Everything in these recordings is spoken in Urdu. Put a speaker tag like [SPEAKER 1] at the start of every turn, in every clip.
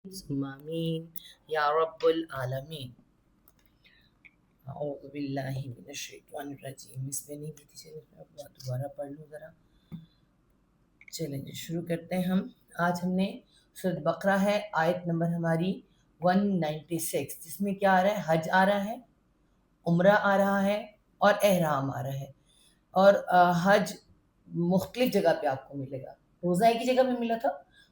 [SPEAKER 1] ثم آمین یا رب العالمین۔ اعوذ باللہ من الشیطان الرجیم۔ اس پہ نہیں کی تھی، چلیں میں دوبارہ پڑھ لوں ذرا۔ چلیں جی شروع کرتے ہیں ہم۔ آج ہم نے سورۃ بقرہ ہے، آیت نمبر ہماری 196، جس میں کیا آ رہا ہے؟ حج آ رہا ہے، عمرہ آ رہا ہے اور احرام آ رہا ہے۔ اور حج مختلف جگہ پہ آپ کو ملے گا۔ روزہ ایک ہی جگہ پہ ملا تھا،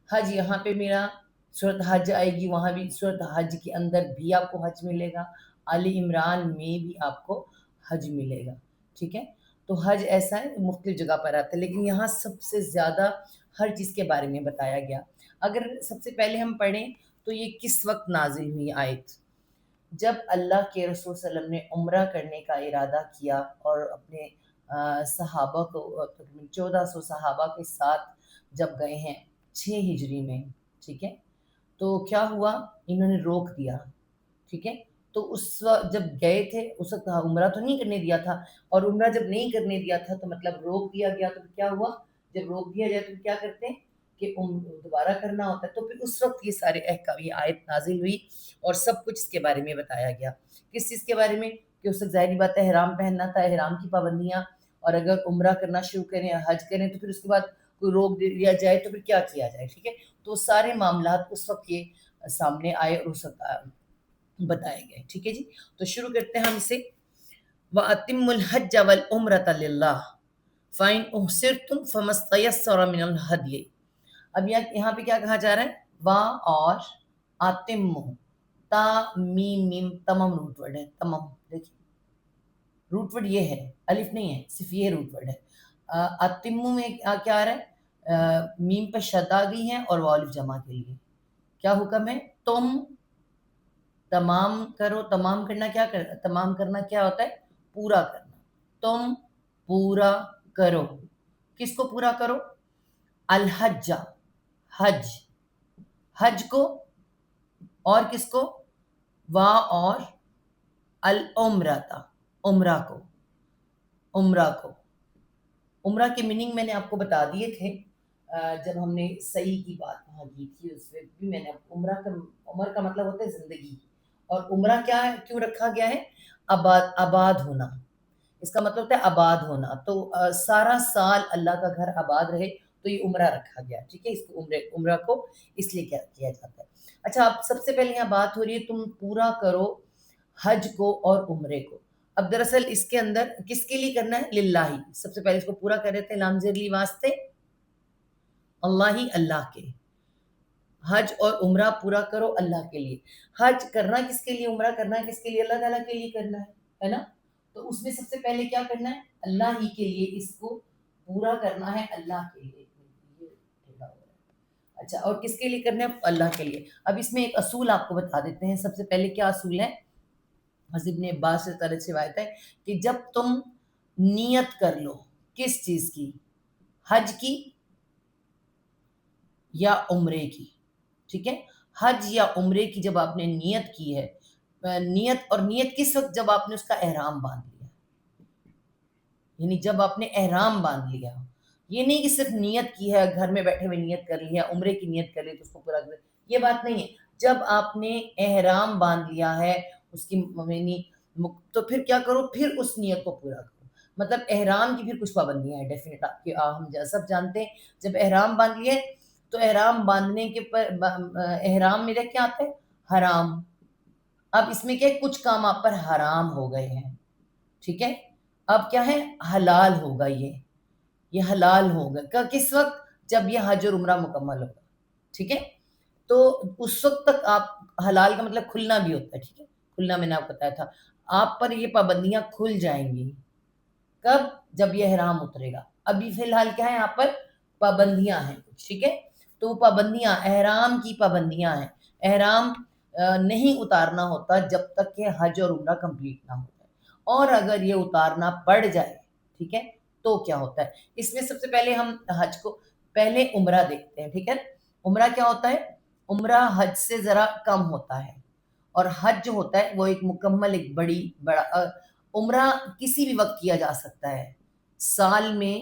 [SPEAKER 1] حج یہاں پہ میرا سورۃ حج آئے گی، وہاں بھی سورۃ حج کے اندر بھی آپ کو حج ملے گا، آل عمران میں بھی آپ کو حج ملے گا، ٹھیک ہے؟ تو حج ایسا ہے مختلف جگہ پر آتا ہے، لیکن یہاں سب سے زیادہ ہر چیز کے بارے میں بتایا گیا۔ اگر سب سے پہلے ہم پڑھیں تو یہ کس وقت نازل ہوئی آیت؟ جب اللہ کے رسول صلی اللہ علیہ وسلم نے عمرہ کرنے کا ارادہ کیا اور اپنے صحابہ کو 1400 صحابہ کے ساتھ جب گئے ہیں 6 ہجری میں، ٹھیک ہے؟ تو کیا ہوا؟ انہوں نے روک دیا، ٹھیک ہے؟ تو اس وقت جب گئے تھے اس وقت عمرہ تو نہیں کرنے دیا تھا، اور عمرہ جب نہیں کرنے دیا تھا تو مطلب روک دیا گیا، تو کیا ہوا؟ جب روک دیا جائے تو کیا کرتے ہیں کہ دوبارہ کرنا ہوتا ہے۔ تو پھر اس وقت یہ سارے احکام، یہ آیت نازل ہوئی اور سب کچھ اس کے بارے میں بتایا گیا۔ کس چیز کے بارے میں؟ کہ اس وقت ظاہری بات ہے احرام پہننا تھا، احرام کی پابندیاں، اور اگر عمرہ کرنا شروع کریں، حج کریں، تو پھر اس کے بعد کوئی روک دیا جائے تو پھر کیا کیا جائے، ٹھیک ہے؟ تو سارے معاملات اس وقت یہ سامنے آئے اور اس وقت بتائے گئے، ٹھیک ہے جی؟ تو شروع کرتے ہیں ہم اسے۔ وَأَتِمُّ الْحَجَّ وَالْعُمْرَةَ لِلَّهِ فَإِنْ أُحْصِرْتُمْ فَمَا اسْتَيَسَّرَ مِنَ الْهَدْيِ۔ اب یہاں پہ کیا کہا جا رہا ہے؟ وا اور آتم، تا میم میم تمام روٹ ورڈ ہے، تمام، دیکھیں روٹ ورڈ یہ ہے، الف نہیں ہے، صرف یہ روٹ ورڈ ہے۔ آتم میں کیا آ رہا ہے؟ میم پہ شد آ گئی ہے اور والف جمع کے لیے کیا حکم ہے؟ تم تمام کرو۔ تمام کرنا کیا تمام کرنا کیا ہوتا ہے؟ پورا کرنا۔ تم پورا کرو، کس کو پورا کرو؟ الحج، حج، حج کو، اور کس کو؟ وا اور العمرہ، عمرہ کو، عمرہ کو۔ عمرہ کے میننگ میں نے آپ کو بتا دیے تھے جب ہم نے صحیح کی بات وہاں کی تھی، اس میں بھی میں نے عمر کا مطلب ہوتا ہے زندگی، اور عمرہ کیا ہے، کیوں رکھا گیا ہے؟ آباد ہونا، اس کا مطلب ہوتا ہے آباد ہونا۔ تو سارا سال اللہ کا گھر آباد رہے تو یہ عمرہ رکھا گیا، ٹھیک ہے؟ اس کو عمرہ کو اس لیے کیا جاتا ہے۔ اچھا، اب سب سے پہلے یہاں بات ہو رہی ہے تم پورا کرو حج کو اور عمرے کو۔ اب دراصل اس کے اندر کس کے لیے کرنا ہے؟ للہ، سب سے پہلے اس کو پورا کر رہے تھے لام زیر واسطے، اللہ ہی، اللہ کے۔ حج اور عمرہ پورا کرو اللہ کے لیے۔ حج کرنا کس کے لیے؟ عمرہ کرنا کس کے لیے؟ اللہ تعالیٰ کے لیے کرنا ہے نا؟ تو اس میں سب سے پہلے کیا کرنا ہے؟ اللہ ہی کے لیے اس کو پورا کرنا ہے، اللہ کے لیے۔ اچھا، اور کس کے لیے کرنا ہے؟ اللہ کے لیے۔ اب اس میں ایک اصول آپ کو بتا دیتے ہیں۔ سب سے پہلے کیا اصول ہے؟ حضرت ابن عباس سے طرح سے روایت ہے کہ جب تم نیت کر لو کس چیز کی؟ حج کی یا عمرے کی، ٹھیک ہے؟ حج یا عمرے کی جب آپ نے نیت کی ہے، نیت کس وقت؟ جب آپ نے اس کا احرام باندھ لیا، یعنی جب آپ نے احرام باندھ لیا۔ یہ نہیں کہ صرف نیت کی ہے، گھر میں بیٹھے ہوئے نیت کر لی ہے، عمرے کی نیت کر لی تو اس کو پورا کر، یہ بات نہیں ہے۔ جب آپ نے احرام باندھ لیا ہے اس کی تو پھر کیا کرو؟ پھر اس نیت کو پورا کرو۔ مطلب احرام کی پھر کچھ پابندیاں ہیں ڈیفینیٹ، آپ کے ہم سب جانتے ہیں جب احرام باندھ لیے تو احرام باندھنے کے پر احرام میں کیا آتا ہے؟ حرام۔ اب اس میں کیا ہے؟ کچھ کام آپ پر حرام ہو گئے ہیں، ٹھیک ہے؟ اب کیا ہے؟ حلال ہوگا، یہ حلال ہوگا کس وقت؟ جب یہ حج اور عمرہ مکمل ہوگا، ٹھیک ہے؟ تو اس وقت تک آپ، حلال کا مطلب کھلنا بھی ہوتا ہے، ٹھیک ہے؟ کھلنا میں نے آپ کو بتایا تھا، آپ پر یہ پابندیاں کھل جائیں گی کب؟ جب یہ احرام اترے گا۔ ابھی فی الحال کیا ہے؟ آپ پر پابندیاں ہیں کچھ، ٹھیک ہے؟ تو پابندیاں احرام کی پابندیاں ہیں۔ احرام نہیں اتارنا ہوتا جب تک کہ حج اور عمرہ کمپلیٹ نہ ہو جائے، اور اگر یہ اتارنا پڑ جائے، ٹھیک ہے، تو کیا ہوتا ہے؟ اس میں سب سے پہلے ہم حج کو، پہلے عمرہ دیکھتے ہیں، ٹھیک ہے؟ عمرہ کیا ہوتا ہے؟ عمرہ حج سے ذرا کم ہوتا ہے، اور حج جو ہوتا ہے وہ ایک مکمل، ایک بڑا عمرہ کسی بھی وقت کیا جا سکتا ہے، سال میں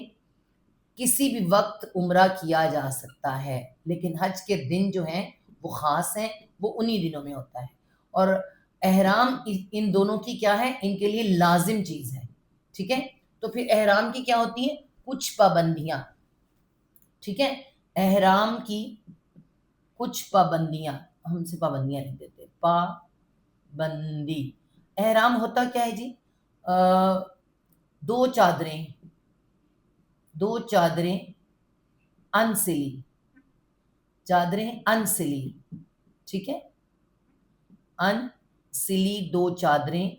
[SPEAKER 1] کسی بھی وقت عمرہ کیا جا سکتا ہے، لیکن حج کے دن جو ہیں وہ خاص ہیں، وہ انہی دنوں میں ہوتا ہے. اور احرام ان دونوں کی کیا ہے؟ ان کے لیے لازم چیز ہے. ٹھیک ہے، تو پھر احرام کی کیا ہوتی ہیں؟ کچھ پابندیاں. ٹھیک ہے، احرام کی کچھ پابندیاں، ہم سے پابندیاں نہیں دیتے، پابندی. احرام ہوتا کیا ہے جی؟ دو چادریں انسلی، چادریں انسلی. ٹھیک ہے، انسلی دو چادریں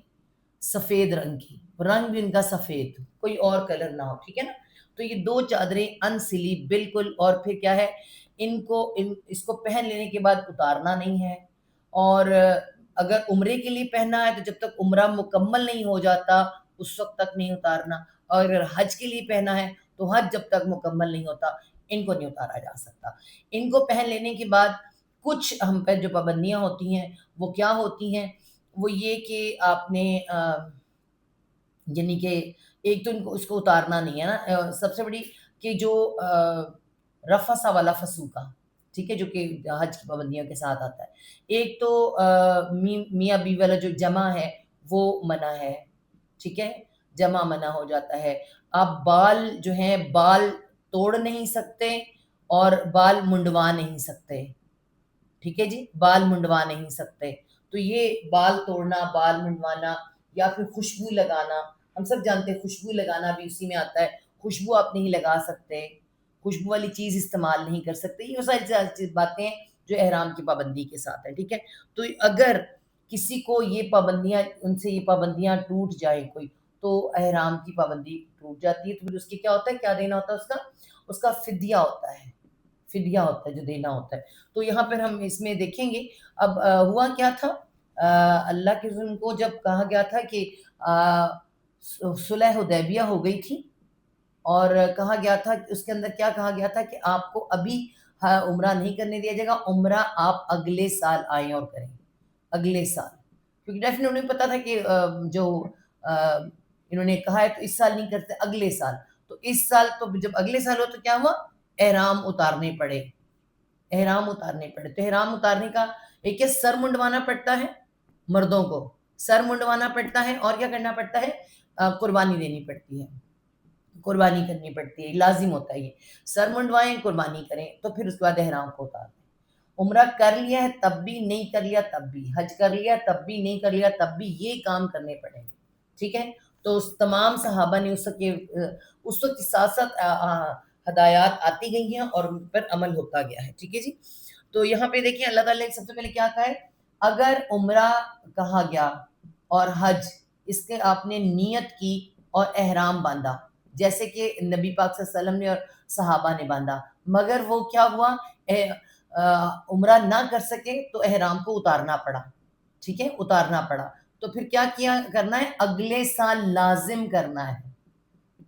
[SPEAKER 1] سفید رنگ کی، رنگ بھی ان کا سفید، کوئی اور کلر نہ ہو. ٹھیک ہے نا، تو یہ دو چادریں انسلی بالکل. اور پھر کیا ہے؟ اس کو پہن لینے کے بعد اتارنا نہیں ہے. اور اگر عمرے کے لیے پہننا ہے تو جب تک عمرہ مکمل نہیں ہو جاتا اس وقت تک نہیں اتارنا. اور اگر حج کے لیے پہنا ہے تو حج جب تک مکمل نہیں ہوتا ان کو نہیں اتارا جا سکتا. ان کو پہن لینے کے بعد کچھ ہم پہ جو پابندیاں ہوتی ہیں وہ کیا ہوتی ہیں؟ وہ یہ کہ آپ نے یعنی کہ ایک تو ان کو اس کو اتارنا نہیں ہے نا، سب سے بڑی کہ جو رفث والا فسوقہ، ٹھیک ہے، جو کہ حج کی پابندیوں کے ساتھ آتا ہے. ایک تو میاں بیوی والا جو جمع ہے وہ منع ہے. ٹھیک ہے، جمع منع ہو جاتا ہے. آپ بال جو ہیں بال توڑ نہیں سکتے اور بال منڈوا نہیں سکتے. ٹھیک ہے جی، بال منڈوا نہیں سکتے. تو یہ بال توڑنا، بال منڈوانا یا پھر خوشبو لگانا، ہم سب جانتے ہیں خوشبو لگانا بھی اسی میں آتا ہے. خوشبو آپ نہیں لگا سکتے، خوشبو والی چیز استعمال نہیں کر سکتے. یہ ساری باتیں جو احرام کی پابندی کے ساتھ ہیں. ٹھیک ہے، تو اگر کسی کو یہ پابندیاں، ان سے یہ پابندیاں ٹوٹ جائیں کوئی، تو احرام کی پابندی ٹوٹ جاتی ہے. تو پھر اس کی کیا ہوتا ہے؟ کیا دینا ہوتا ہے؟ اس کا فدیہ ہوتا ہے. فدیہ ہوتا ہے جو دینا ہوتا ہے. تو یہاں پر ہم اس میں دیکھیں گے اب ہوا کیا تھا. اللہ کے رسول کو جب کہا گیا تھا کہ صلح حدیبیہ ہو گئی تھی اور کہا گیا تھا، اس کے اندر کیا کہا گیا تھا کہ آپ کو ابھی عمرہ نہیں کرنے دیا جائے گا، عمرہ آپ اگلے سال آئیں اور کریں. اگلے سال، کیونکہ ڈیفینیٹلی انہیں پتا تھا کہ جو انہوں نے کہا ہے تو اس سال نہیں کرتے، اگلے سال. تو اس سال تو جب اگلے سال ہو تو کیا ہوا؟ احرام اتارنے پڑے. احرام اتارنے پڑے. تو احرام اتارنے کا ایک ہے سر منڈوانا پڑتا ہے، مردوں کو سر منڈوانا پڑتا ہے، اور کیا کرنا پڑتا ہے؟ قربانی دینی پڑتی ہے، قربانی کرنی پڑتی ہے. لازم ہوتا ہے یہ، سر منڈوائیں، قربانی کریں، تو پھر اس کے بعد احرام کو اتار دیں. عمرہ کر لیا ہے تب بھی، نہیں کر لیا تب بھی، حج کر لیا تب بھی، نہیں کر لیا تب بھی، یہ کام کرنے پڑیں گے. ٹھیک ہے، تو تمام صحابہ نے اس وقت ساتھ ساتھ ہدایات آتی گئی ہیں اور ان پر عمل ہوتا گیا ہے. ٹھیک ہے جی، تو یہاں پہ دیکھیں اللہ تعالیٰ نے سب سے پہلے کیا کہا ہے؟ اگر عمرہ کہا گیا اور حج، اس کے آپ نے نیت کی اور احرام باندھا، جیسے کہ نبی پاک صلی اللہ علیہ وسلم نے اور صحابہ نے باندھا، مگر وہ کیا ہوا؟ عمرہ نہ کر سکے تو احرام کو اتارنا پڑا. ٹھیک ہے، اتارنا پڑا. تو پھر کیا کرنا ہے؟ اگلے سال لازم کرنا ہے.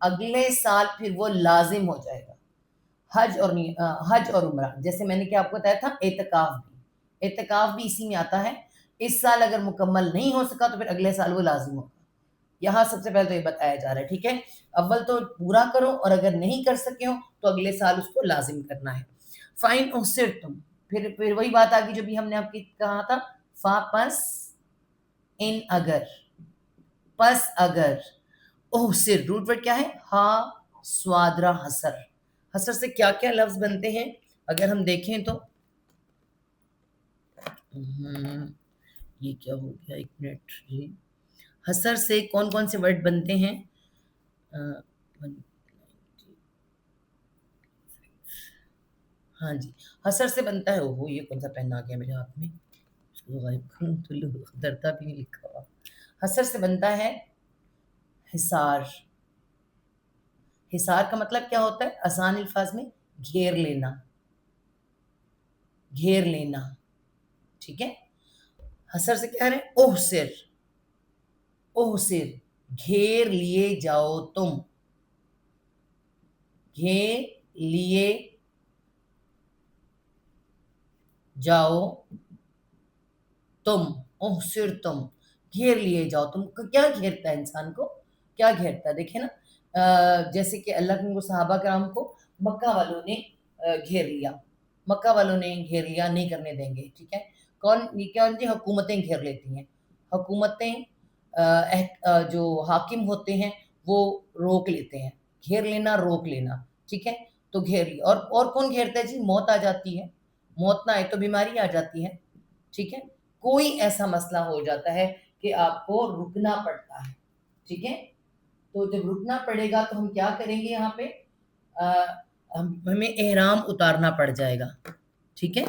[SPEAKER 1] اگلے سال پھر وہ لازم ہو جائے گا. حج اور عمرہ، جیسے میں نے کیا آپ کو بتایا تھا، اعتکاف بھی اسی میں آتا ہے. اس سال اگر مکمل نہیں ہو سکا تو پھر اگلے سال وہ لازم ہوگا. یہاں سب سے پہلے تو یہ بتایا جا رہا ہے. ٹھیک ہے، اول تو پورا کرو، اور اگر نہیں کر سکے ہو تو اگلے سال اس کو لازم کرنا ہے. فائن احسرتم، پھر وہی بات آگی جو بھی ہم نے آپ کی کہا تھا، فا پس ان اگر، پس اگر، احسر روٹ ورڈ کیا ہے؟ ہا سوادرا حسر. حسر سے کیا کیا لفظ بنتے ہیں اگر ہم دیکھیں تو یہ کیا ہو گیا، ایک منٹ. حسر سے کون کون سے ورڈ بنتے ہیں؟ ہاں جی، حسر سے بنتا ہے. وہ یہ کون سا پین آ گیا میرے ہاتھ میں، اس کو غائب کروں تو درتا بھی نہیں لکھا ہوا. حسر سے بنتا ہے حصار. حصار کا مطلب کیا ہوتا ہے؟ آسان الفاظ میں گھیر لینا، گھیر لینا. ٹھیک ہے، حسر سے کیا ہے؟ احسر، احسر، گھیر لیے جاؤ تم، گھیر لیے جاؤ تم، احسر تم، گھیر لیے جاؤ تم. کیا گھیرتا ہے انسان کو؟ کیا گھیرتا ہے؟ دیکھیں نا، جیسے کہ اللہ کے صحابہ کرام کو مکہ والوں نے گھیر لیا. مکہ والوں نے گھیر لیا، نہیں کرنے دیں گے. ٹھیک ہے. کون یہ کیا جی؟ حکومتیں گھیر لیتی ہیں. حکومتیں جو حاکم ہوتے ہیں وہ روک لیتے ہیں. گھیر لینا، روک لینا. ٹھیک ہے. تو گھیر لی. اور کون گھیرتا ہے جی؟ موت آ جاتی ہے. موت نہ آئے تو بیماری آ جاتی ہے. ٹھیک ہے. کوئی ایسا مسئلہ ہو جاتا ہے کہ آپ کو رکنا پڑتا ہے. ٹھیک ہے. تو جب رکنا پڑے گا تو ہم کیا کریں گے؟ یہاں پہ ہمیں احرام اتارنا پڑ جائے گا. ٹھیک ہے.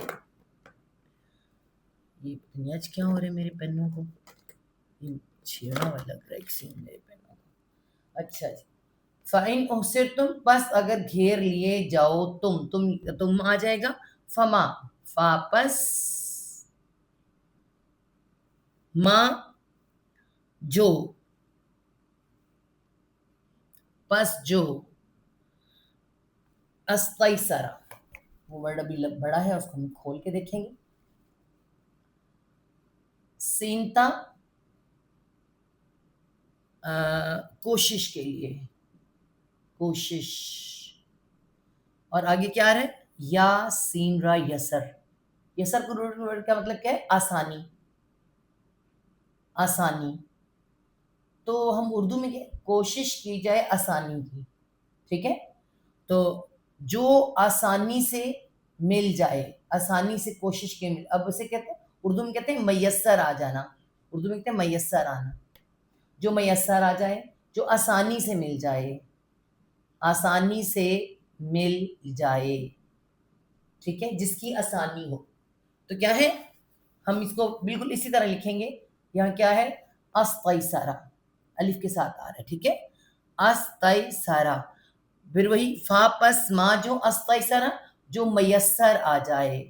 [SPEAKER 1] یہ پتہ نہیں آج کیا ہو رہا ہے میرے پینوں کو، یہ چھیڑا ہوا لگ رہا ہے ایک سین میرے پینوں کو. اچھا جی. فَإِنْ أُحْصِرْتُمْ، پس اگر گھیر لیے جاؤ تم آ جائے گا. فما، پس ما، جو، پس جو، استیسرا، وہ ورڈ ابھی بڑا ہے، اس کو ہم کھول کے دیکھیں گے. سینتا کوشش کے لیے، کوشش. اور آگے کیا رہے؟ یا سین را یسر. یسر کو روٹ ورڈ کا مطلب کیا ہے؟ آسانی. آسانی. تو ہم اردو میں کیا؟ کوشش کی جائے آسانی کی. ٹھیک ہے. تو جو آسانی سے مل جائے، آسانی سے کوشش کے مل. اب اسے کہتے ہیں اردو میں کہتے ہیں میسر آ جانا. اردو میں کہتے ہیں میسر آنا. جو میسر آ جائے، جو آسانی سے مل جائے، آسانی سے مل جائے. ٹھیک ہے. جس کی آسانی ہو. تو کیا ہے؟ ہم اس کو بالکل اسی طرح لکھیں گے. یہاں کیا ہے؟ استیسرا، الف کے ساتھ آ رہا ہے. ٹھیک ہے. استیسرا. پھر وہی فا پس ما، جو استیسرا، جو میسر آ جائے،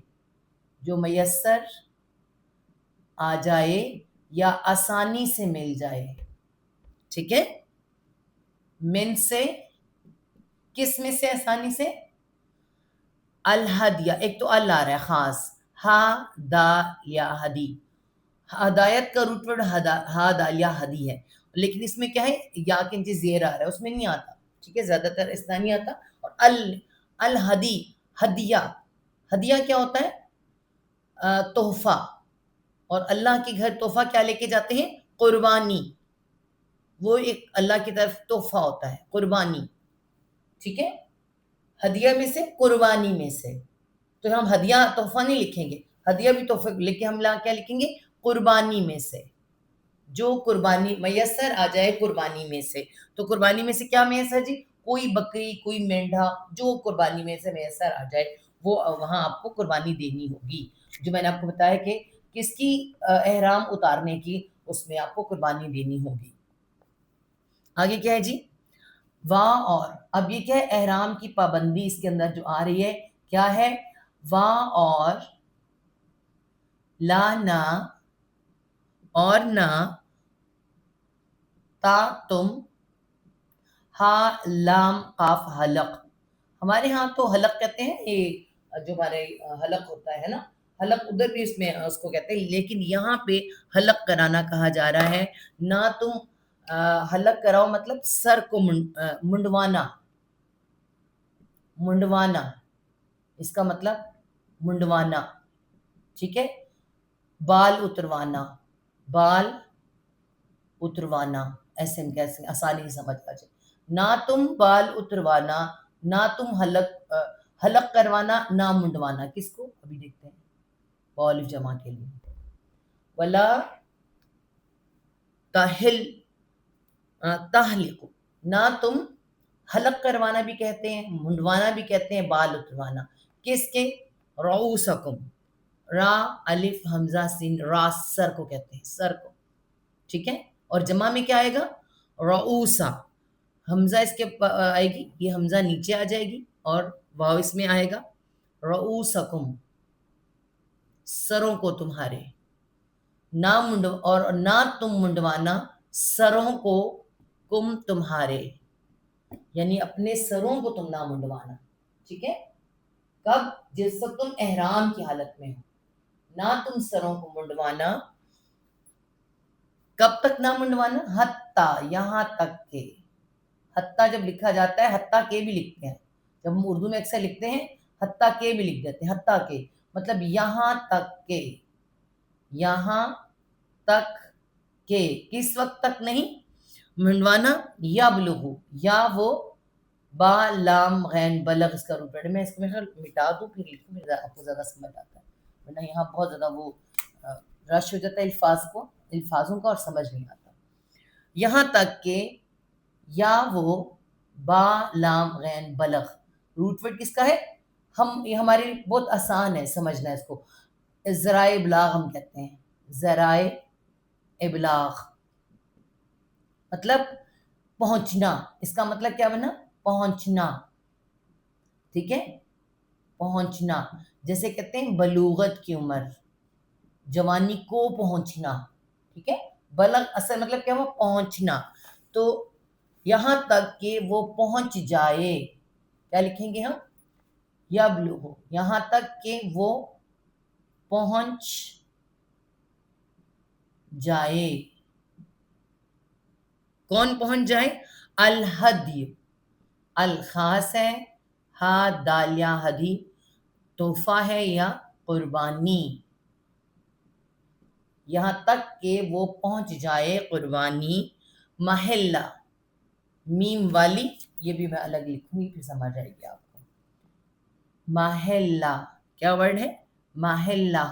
[SPEAKER 1] جو میسر آ جائے یا آسانی سے مل جائے. ٹھیک ہے. من سے، کس میں سے؟ آسانی سے. الہدیہ، ایک تو ال آ رہا ہے خاص، ہا دا یا ہدی. ہدایت کا روٹ ورڈ ہا دا یا ہدی ہے، لیکن اس میں کیا ہے؟ یا کے نیچے زیر آ رہا ہے، اس میں نہیں آتا. ٹھیک ہے. زیادہ تر اس طرح نہیں آتا. اور الہدی، ہدیہ. ہدیہ کیا ہوتا ہے؟ تحفہ. اور اللہ کے گھر تحفہ کیا لے کے جاتے ہیں؟ قربانی. وہ ایک اللہ کی طرف تحفہ ہوتا ہے، قربانی. ٹھیک ہے. ہدیہ میں سے، قربانی میں سے. تو ہم ہدیہ تحفہ نہیں لکھیں گے، ہدیہ بھی تحفہ لکھ کے ہم کیا لکھیں گے؟ قربانی میں سے. جو قربانی میسر آ جائے قربانی میں سے. تو قربانی میں سے کیا میسر جی؟ کوئی بکری، کوئی مینڈھا، جو قربانی میں سے میسر آ جائے وہ وہاں آپ کو قربانی دینی ہوگی. جو میں نے آپ کو بتایا کہ کس کی احرام اتارنے کی، اس میں آپ کو قربانی دینی ہوگی. آگے کیا ہے جی؟ واں اور. اب یہ کیا ہے؟ احرام کی پابندی اس کے اندر جو آ رہی ہے کیا ہے؟ واں اور، لا نہ، اور نہ، تا تم، ہا لام قاف حلق. ہمارے ہاں تو حلق کہتے ہیں، یہ جو ہمارے حلق ہوتا ہے نا، حلق ادھر بھی اس میں اس کو کہتے ہیں، لیکن یہاں پہ حلق کرانا کہا جا رہا ہے. نہ تم حلق کراؤ، مطلب سر کو منڈوانا. منڈوانا، اس کا مطلب منڈوانا. ٹھیک ہے. بال اتروانا، بال اتروانا، ایسے ہم کیسے آسانی سے سمجھ پا جائے. نہ تم بال اتروانا، نہ تم حلق کروانا، نہ منڈوانا. کس کو؟ ابھی دیکھتے ہیں. والف جمع کے لیے. ولا تحلق، نہ تم حلق کروانا بھی کہتے ہیں، منڈوانا بھی کہتے ہیں، بال اتروانا. کس کے؟ رؤوسکم. را الف حمزہ سین، را سر کو کہتے ہیں، سر کو. ٹھیک ہے. اور جمع میں کیا آئے گا؟ رؤوسا. حمزہ اس کے آئے گی، یہ حمزہ نیچے آ جائے گی اور واو اس میں آئے گا. رؤوسکم، سروں کو تمہارے. اور نہ تم منڈوانا سروں کو، کم تمہارے، یعنی اپنے سروں کو تم نہ منڈوانا. ٹھیک ہے. کب؟ جس وقت تم احرام کی حالت میں ہو. نہ تم سروں کو منڈوانا. کب تک نہ منڈوانا؟ حتیٰ، یہاں تک کہ. حتیٰ جب لکھا جاتا ہے، حتیٰ کہ بھی لکھتے ہیں. جب ہم اردو میں اکثر لکھتے ہیں حتیٰ کہ بھی لکھ دیتے ہیں، حتیٰ کہ مطلب یہاں تک کہ، یہاں تک کہ کس وقت تک نہیں، منڈوانا یبلغ، یا وہ با لام غین بلغ اس کا روٹ ہے. میں اس کو مٹا دوں پھر لکھوں، پھر آپ کو زیادہ سمجھ آتا ہے، ورنہ یہاں بہت زیادہ وہ رش ہو جاتا ہے الفاظوں کا اور سمجھ نہیں آتا. یہاں تک کہ یا وہ با لام غین بلغ، روٹ ورڈ کس کا ہے؟ یہ ہمارے بہت آسان ہے سمجھنا اس کو، ذرائع ابلاغ ہم کہتے ہیں، ذرائع ابلاغ مطلب پہنچنا. اس کا مطلب کیا بنا؟ پہنچنا. ٹھیک ہے، پہنچنا. جیسے کہتے ہیں بلوغت کی عمر، جوانی کو پہنچنا. ٹھیک ہے، بلغ اصل مطلب کیا ہوا؟ پہنچنا. تو یہاں تک کہ وہ پہنچ جائے، کیا لکھیں گے ہم؟ یبلغ، یہاں تک کہ وہ پہنچ جائے. کون پہنچ جائے؟ الہدی، الخاص ہے، ہا دالیا ہدی تحفہ ہے یا قربانی. یہاں تک کہ وہ پہنچ جائے قربانی. محلہ، میم والی، یہ بھی میں الگ لکھوں گی پھر سمجھ آئے گی آپ کو. محلہ کیا ورڈ ہے؟ محلہ.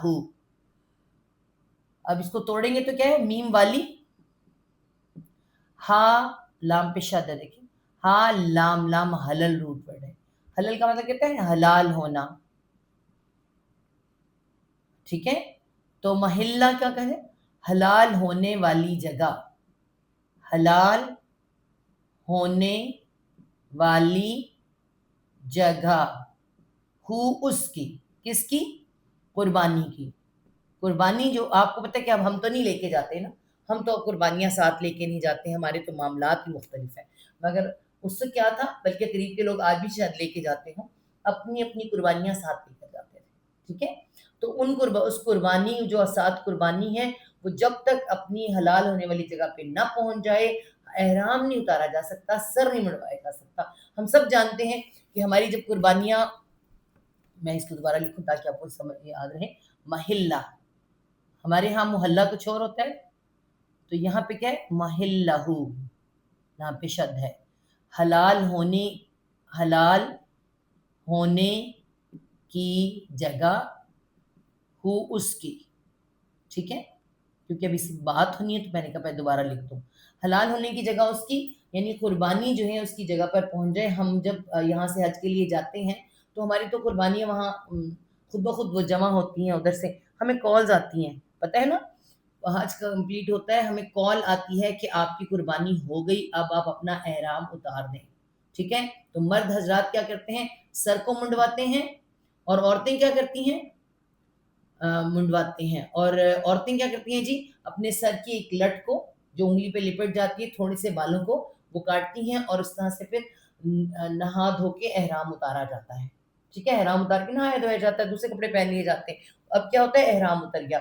[SPEAKER 1] اب اس کو توڑیں گے تو کیا ہے؟ میم والی، ہا لام پہ شد ہے. دیکھیں ہا لام، لام حلل روٹ ورڈ ہے. حلل کا مطلب کہتا ہے حلال ہونا. ٹھیک ہے، تو محلہ کیا کہے؟ حلال ہونے والی جگہ، حلال ہونے والی جگہ. اس کی، کس کی؟ قربانی کی. قربانی جو آپ کو پتہ ہے کہ اب ہم تو نہیں لے کے جاتے نا، ہم تو قربانیاں ساتھ لے کے نہیں جاتے، ہمارے تو معاملات ہی مختلف ہیں. مگر اس سے کیا تھا، بلکہ قریب کے لوگ آج بھی شاید لے کے جاتے ہوں، اپنی اپنی قربانیاں ساتھ لے کر جاتے تھے. ٹھیک ہے، تو اس قربانی جو ساتھ قربانی ہے، وہ جب تک اپنی حلال ہونے والی جگہ پہ نہ پہنچ جائے، احرام نہیں اتارا جا سکتا، سر نہیں مڑوایا جا سکتا. ہم سب جانتے ہیں کہ ہماری جب قربانیاں، میں اس کو دوبارہ لکھوں تاکہ آپ کو سمجھ یاد رہے، محلہ، ہمارے ہاں محلہ کچھ اور ہوتا ہے، تو یہاں پہ کیا ہے؟ محلہ، یہاں پہ شد ہے. حلال ہونے کی جگہ، اس کی. ٹھیک ہے، کیونکہ اب اس بات ہونی ہے تو میں نے کہا پہلے دوبارہ لکھ دوں. حلال ہونے کی جگہ اس کی، یعنی قربانی جو ہے اس کی جگہ پر پہنچ جائے. ہم جب یہاں سے حج کے لیے جاتے ہیں تو ہماری تو قربانیاں وہاں خود بخود وہ جمع ہوتی ہیں، ادھر سے ہمیں کالز آتی ہیں، پتہ ہے نا، حج کا کمپلیٹ ہوتا ہے، ہمیں کال آتی ہے کہ آپ کی قربانی ہو گئی، اب آپ اپنا احرام اتار دیں. ٹھیک ہے، تو مرد حضرات کیا کرتے ہیں؟ سر کو منڈواتے ہیں، اور عورتیں کیا کرتی ہیں؟ منڈواتے ہیں. اور عورتیں کیا کرتی ہیں جی؟ اپنے سر کی ایک لٹ کو جو انگلی پہ لپٹ جاتی ہے، تھوڑے سے بالوں کو وہ کاٹتی ہیں، اور اس طرح سے پھر نہا دھو کے احرام اتارا جاتا ہے. ٹھیک ہے، احرام اتار کے نہایا دھویا جاتا ہے، دوسرے کپڑے پہن لیے جاتے ہیں. اب کیا ہوتا ہے؟ احرام اتر گیا.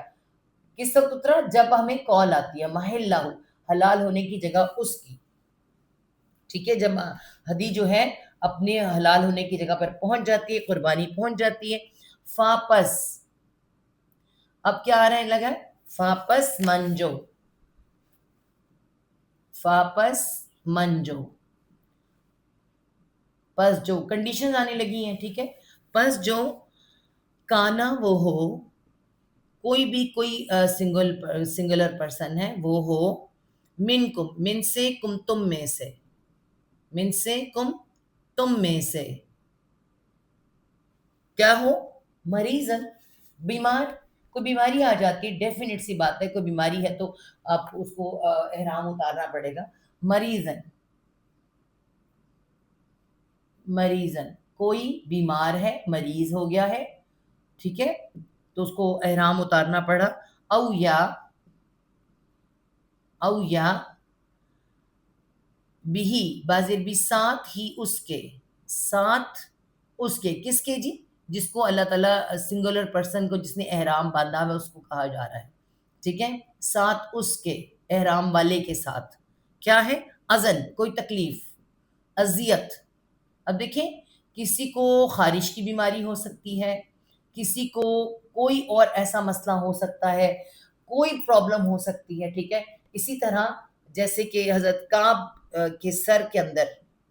[SPEAKER 1] کس وقت اترا؟ جب ہمیں کال آتی ہے محلہ، حلال ہونے کی جگہ اس کی. ٹھیک ہے، جب ہدی جو ہے اپنے حلال ہونے کی جگہ پر پہنچ جاتی ہے، قربانی پہنچ جاتی ہے. فاپس، اب کیا آ رہا ہے؟ لگا فاپس منجو، فاپس منجو، پس جو کنڈیشن آنے لگی ہیں. ٹھیک ہے، پس جو کانا وہ ہو، کوئی بھی کوئی سنگولر پرسن ہے وہ ہو، من کم، من سے، کم تم میں سے، من سے کم تم میں سے، کیا ہو؟ مریضن، بیمار. کوئی بیماری آ جاتی ہے، ڈیفینیٹ سی بات ہے، کوئی بیماری ہے تو آپ اس کو احرام اتارنا پڑے گا. مریضن، مریضن کوئی بیمار ہے، مریض ہو گیا ہے. ٹھیک ہے، تو اس کو احرام اتارنا پڑا. او یا بھی، بازر بھی، ساتھ ہی اس کے، ساتھ اس کے، کس کے جی؟ جس کو اللہ تعالیٰ سنگولر پرسن کو جس نے احرام باندھا ہوا اس کو کہا جا رہا ہے. ٹھیک ہے، ساتھ اس کے، احرام والے کے ساتھ. کیا ہے؟ اذن، کوئی تکلیف، اذیت. اب دیکھیں کسی کو خارش کی بیماری ہو سکتی ہے، کسی کو کوئی اور ایسا مسئلہ ہو سکتا ہے، کوئی پرابلم ہو سکتی ہے، ٹھیک ہے. اسی طرح جیسے کہ حضرت کعب کے سر کے اندر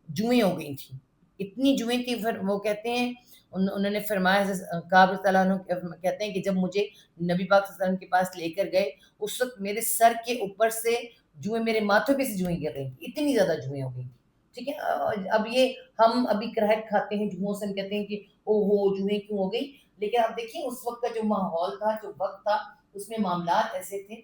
[SPEAKER 1] جوئیں ہو گئی تھیں، اتنی جوئیں تھیں. پھر وہ کہتے ہیں، انہوں نے فرمایا، کعب رضی اللہ عنہ کہتے ہیں کہ جب مجھے نبی پاک صلی اللہ علیہ وسلم کے پاس لے کر گئے، اس وقت میرے سر کے اوپر سے جوئیں، میرے ماتھے پہ سے جوئیں گر رہی تھیں، اتنی زیادہ جوئیں ہو گئی تھیں. ٹھیک ہے. اب یہ ہم ابھی کراہٹ کھاتے ہیں جوؤں سے، ہم کہتے ہیں کہ او ہو جوئیں کیوں ہو گئی، لیکن آپ دیکھیں اس وقت کا جو ماحول تھا، جو وقت تھا، اس میں معاملات ایسے تھے،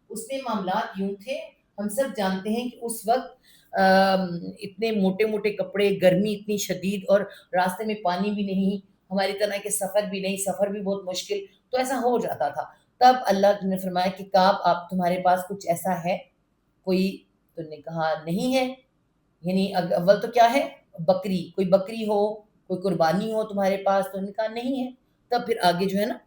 [SPEAKER 1] اس میں معاملات یوں تھے. ہم سب جانتے ہیں کہ اس وقت اتنے موٹے موٹے کپڑے، گرمی اتنی شدید، اور راستے میں پانی بھی نہیں، ہماری طرح کے سفر بھی نہیں، سفر بھی بہت مشکل، تو ایسا ہو جاتا تھا. تب اللہ نے فرمایا کہ کعب، آپ تمہارے پاس کچھ ایسا ہے کوئی؟ تو نے کہا نہیں ہے. یعنی اول تو کیا ہے، بکری، کوئی بکری ہو، کوئی قربانی ہو تمہارے پاس؟ تو نے کہا نہیں ہے. تب پھر آگے جو ہے نا